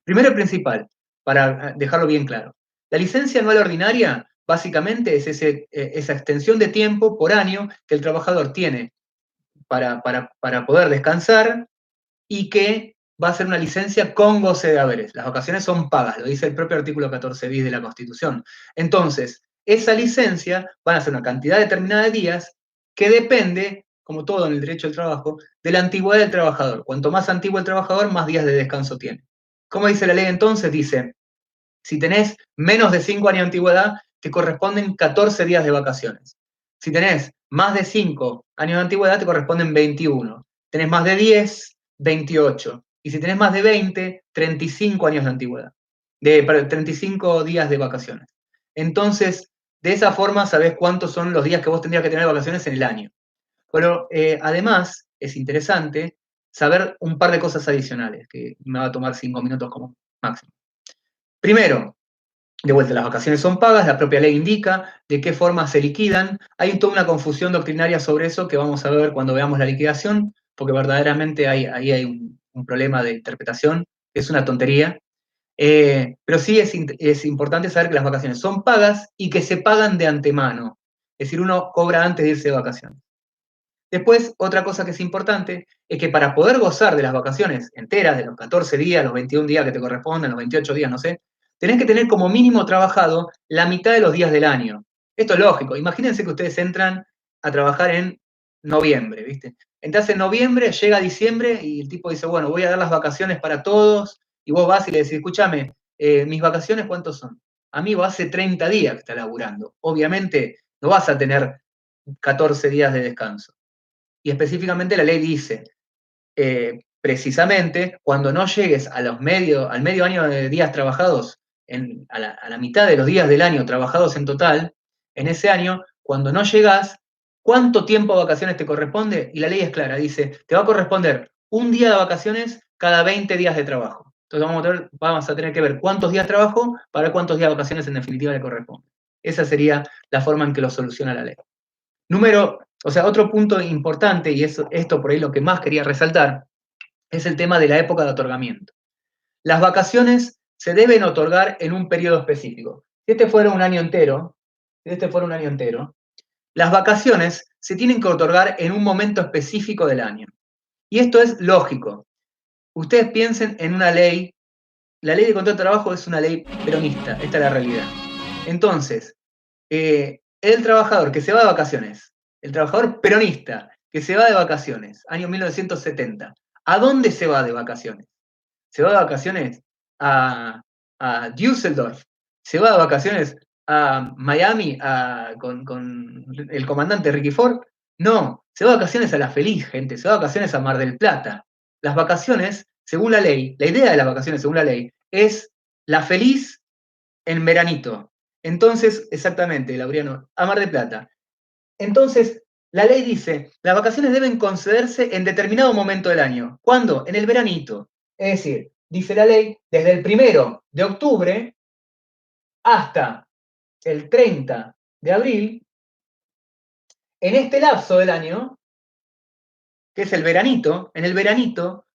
Primero y principal, para dejarlo bien claro, la licencia anual ordinaria básicamente es esa extensión de tiempo por año que el trabajador tiene para poder descansar y que va a ser una licencia con goce de haberes. Las vacaciones son pagas, lo dice el propio artículo 14 bis de la Constitución. Entonces, esa licencia van a ser una cantidad determinada de días que depende, como todo en el derecho al trabajo, de la antigüedad del trabajador. Cuanto más antiguo el trabajador, más días de descanso tiene. ¿Cómo dice la ley entonces? Dice, si tenés menos de 5 años de antigüedad, te corresponden 14 días de vacaciones. Si tenés más de 5 años de antigüedad, te corresponden 21. Tenés más de 10, 28. Y si tenés más de 20, 35 años de antigüedad. 35 días de vacaciones. Entonces, de esa forma sabés cuántos son los días que vos tendrías que tener de vacaciones en el año. Pero además, es interesante saber un par de cosas adicionales, que me va a tomar 5 minutos como máximo. Primero, de vuelta, las vacaciones son pagas, la propia ley indica de qué forma se liquidan. Hay toda una confusión doctrinaria sobre eso que vamos a ver cuando veamos la liquidación, porque verdaderamente ahí hay un problema de interpretación, que es una tontería. Pero sí es importante saber que las vacaciones son pagas y que se pagan de antemano. Es decir, uno cobra antes de irse de vacaciones. Después, otra cosa que es importante es que para poder gozar de las vacaciones enteras, de los 14 días, los 21 días que te corresponden, los 28 días, no sé, tenés que tener como mínimo trabajado la mitad de los días del año. Esto es lógico. Imagínense que ustedes entran a trabajar en noviembre, ¿viste? Entras en noviembre, llega diciembre y el tipo dice, bueno, voy a dar las vacaciones para todos, y vos vas y le decís, escúchame, ¿mis vacaciones cuántos son? Amigo, hace 30 días que está laburando. Obviamente no vas a tener 14 días de descanso. Y específicamente la ley dice, precisamente, cuando no llegues al medio año de días trabajados, a la mitad de los días del año trabajados en total, en ese año, cuando no llegas, ¿cuánto tiempo de vacaciones te corresponde? Y la ley es clara, dice, te va a corresponder un día de vacaciones cada 20 días de trabajo. Entonces vamos a tener que ver cuántos días trabajo para ver cuántos días de vacaciones en definitiva le corresponden. Esa sería la forma en que lo soluciona la ley. Otro punto importante, y esto por ahí lo que más quería resaltar, es el tema de la época de otorgamiento. Las vacaciones se deben otorgar en un periodo específico. Si este fuera un año entero, las vacaciones se tienen que otorgar en un momento específico del año. Y esto es lógico. Ustedes piensen en una ley. La ley de contrato de trabajo es una ley peronista, esta es la realidad. Entonces, el trabajador que se va de vacaciones, el trabajador peronista que se va de vacaciones, año 1970, ¿a dónde se va de vacaciones? Se va de vacaciones a Düsseldorf, se va de vacaciones a Miami con el comandante Ricky Ford. No, se va de vacaciones a La Feliz, gente, se va de vacaciones a Mar del Plata. Las vacaciones, según la ley, la idea de las vacaciones, según la ley, es La Feliz en veranito. Entonces, exactamente, Laureano, a Mar del Plata. Entonces, la ley dice, las vacaciones deben concederse en determinado momento del año. ¿Cuándo? En el veranito. Es decir, dice la ley, desde el 1 de octubre hasta el 30 de abril, en este lapso del año, que es el veranito, en el veranito,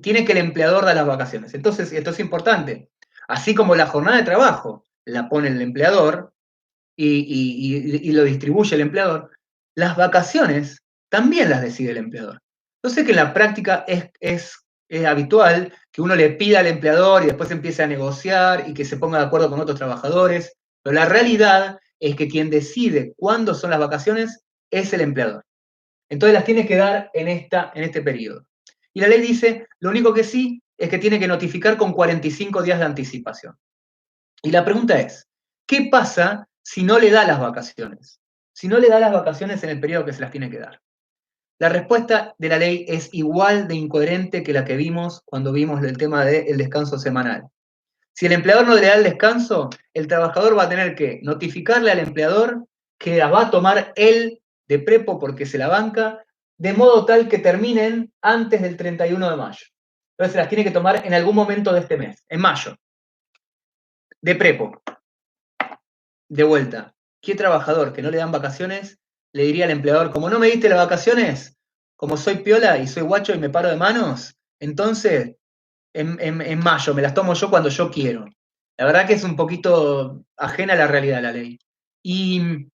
tiene que el empleador dar las vacaciones. Entonces, esto es importante. Así como la jornada de trabajo la pone el empleador y lo distribuye el empleador, las vacaciones también las decide el empleador. Yo sé que en la práctica es habitual que uno le pida al empleador y después empiece a negociar y que se ponga de acuerdo con otros trabajadores, pero la realidad es que quien decide cuándo son las vacaciones es el empleador. Entonces las tiene que dar en este periodo. Y la ley dice, lo único que sí es que tiene que notificar con 45 días de anticipación. Y la pregunta es, ¿qué pasa si no le da las vacaciones? Si no le da las vacaciones en el periodo que se las tiene que dar. La respuesta de la ley es igual de incoherente que la que vimos cuando vimos el tema del descanso semanal. Si el empleador no le da el descanso, el trabajador va a tener que notificarle al empleador que la va a tomar él de prepo porque se la banca, de modo tal que terminen antes del 31 de mayo. Entonces se las tiene que tomar en algún momento de este mes, en mayo. De prepo. De vuelta. ¿Qué trabajador que no le dan vacaciones le diría al empleador, como no me diste las vacaciones, como soy piola y soy guacho y me paro de manos, entonces en mayo me las tomo yo cuando yo quiero? La verdad que es un poquito ajena a la realidad de la ley. Y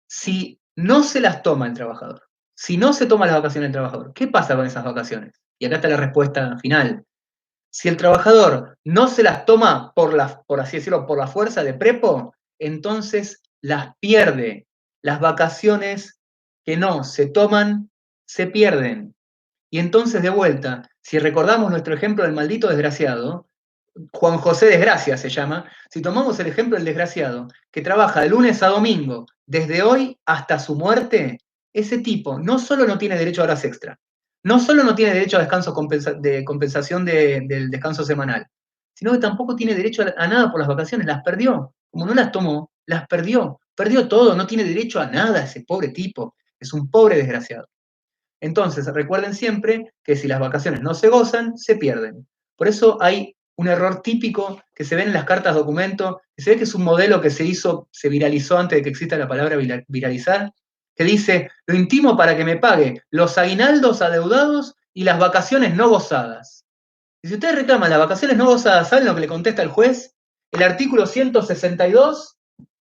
si no se las toma el trabajador, si no se toma las vacaciones del trabajador, ¿qué pasa con esas vacaciones? Y acá está la respuesta final. Si el trabajador no se las toma por así decirlo, por la fuerza de prepo, entonces las pierde. Las vacaciones que no se toman, se pierden. Y entonces, de vuelta, si recordamos nuestro ejemplo del maldito desgraciado, Juan José Desgracia se llama, si tomamos el ejemplo del desgraciado, que trabaja de lunes a domingo, desde hoy hasta su muerte, ese tipo no solo no tiene derecho a horas extra, no solo no tiene derecho a descanso de compensación del descanso semanal, sino que tampoco tiene derecho a nada por las vacaciones, las perdió. Como no las tomó, las perdió todo, no tiene derecho a nada ese pobre tipo, es un pobre desgraciado. Entonces, recuerden siempre que si las vacaciones no se gozan, se pierden. Por eso hay un error típico que se ve en las cartas documento, que se ve que es un modelo que se viralizó antes de que exista la palabra viralizar, que dice, lo intimo para que me pague los aguinaldos adeudados y las vacaciones no gozadas. Y si ustedes reclaman las vacaciones no gozadas, ¿saben lo que le contesta el juez? El artículo 162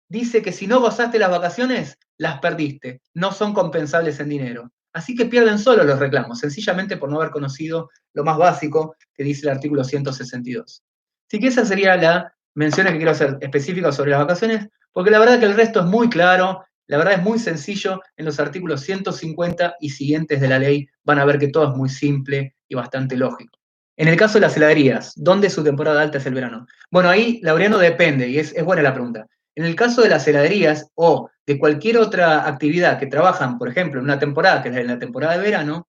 dice que si no gozaste las vacaciones, las perdiste, no son compensables en dinero. Así que pierden solo los reclamos, sencillamente por no haber conocido lo más básico que dice el artículo 162. Así que esa sería la mención que quiero hacer específica sobre las vacaciones, porque la verdad que el resto es muy claro, la verdad es muy sencillo, en los artículos 150 y siguientes de la ley van a ver que todo es muy simple y bastante lógico. En el caso de las heladerías, ¿dónde su temporada alta es el verano? Bueno, ahí, Laureano, depende, y es buena la pregunta. En el caso de las heladerías o de cualquier otra actividad que trabajan, por ejemplo, en una temporada, que es la temporada de verano,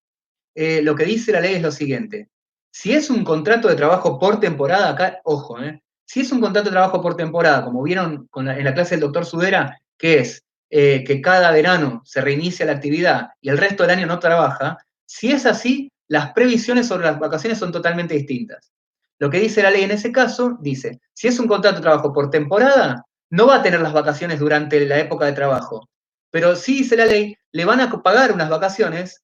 lo que dice la ley es lo siguiente. Si es un contrato de trabajo por temporada, acá, ojo, si es un contrato de trabajo por temporada, como vieron en la clase del doctor Sudera, que es que cada verano se reinicia la actividad y el resto del año no trabaja, si es así, las previsiones sobre las vacaciones son totalmente distintas. Lo que dice la ley en ese caso, dice, si es un contrato de trabajo por temporada, no va a tener las vacaciones durante la época de trabajo. Pero sí dice la ley, le van a pagar unas vacaciones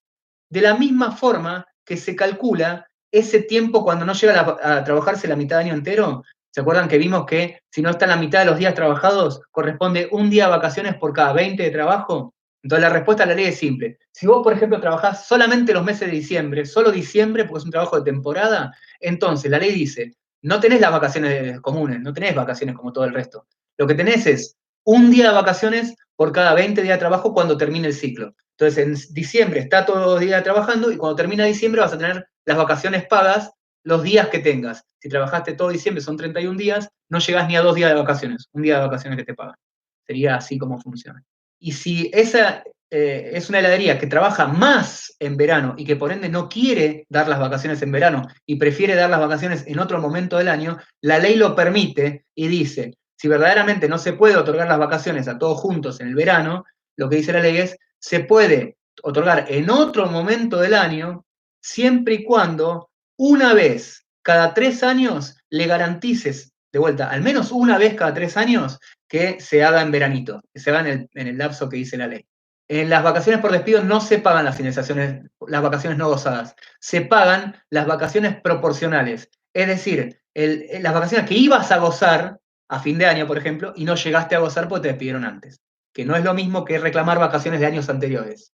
de la misma forma que se calcula ese tiempo cuando no llega a trabajarse la mitad de año entero. ¿Se acuerdan que vimos que si no está en la mitad de los días trabajados, corresponde un día de vacaciones por cada 20 de trabajo? Entonces la respuesta a la ley es simple. Si vos, por ejemplo, trabajás solamente los meses de diciembre, solo diciembre, porque es un trabajo de temporada, entonces la ley dice, no tenés las vacaciones comunes, no tenés vacaciones como todo el resto. Lo que tenés es un día de vacaciones por cada 20 días de trabajo cuando termine el ciclo. Entonces, en diciembre está todo el día trabajando y cuando termina diciembre vas a tener las vacaciones pagas los días que tengas. Si trabajaste todo diciembre, son 31 días, no llegás ni a 2 días de vacaciones, un día de vacaciones que te pagan. Sería así como funciona. Y si esa es una heladería que trabaja más en verano y que por ende no quiere dar las vacaciones en verano y prefiere dar las vacaciones en otro momento del año, la ley lo permite y dice, si verdaderamente no se puede otorgar las vacaciones a todos juntos en el verano, lo que dice la ley es, se puede otorgar en otro momento del año, siempre y cuando una vez cada 3 años le garantices, de vuelta, al menos una vez cada 3 años, que se haga en veranito, que se haga en el lapso que dice la ley. En las vacaciones por despido no se pagan las indemnizaciones, las vacaciones no gozadas, se pagan las vacaciones proporcionales, es decir, las vacaciones que ibas a gozar a fin de año, por ejemplo, y no llegaste a gozar porque te despidieron antes, que no es lo mismo que reclamar vacaciones de años anteriores.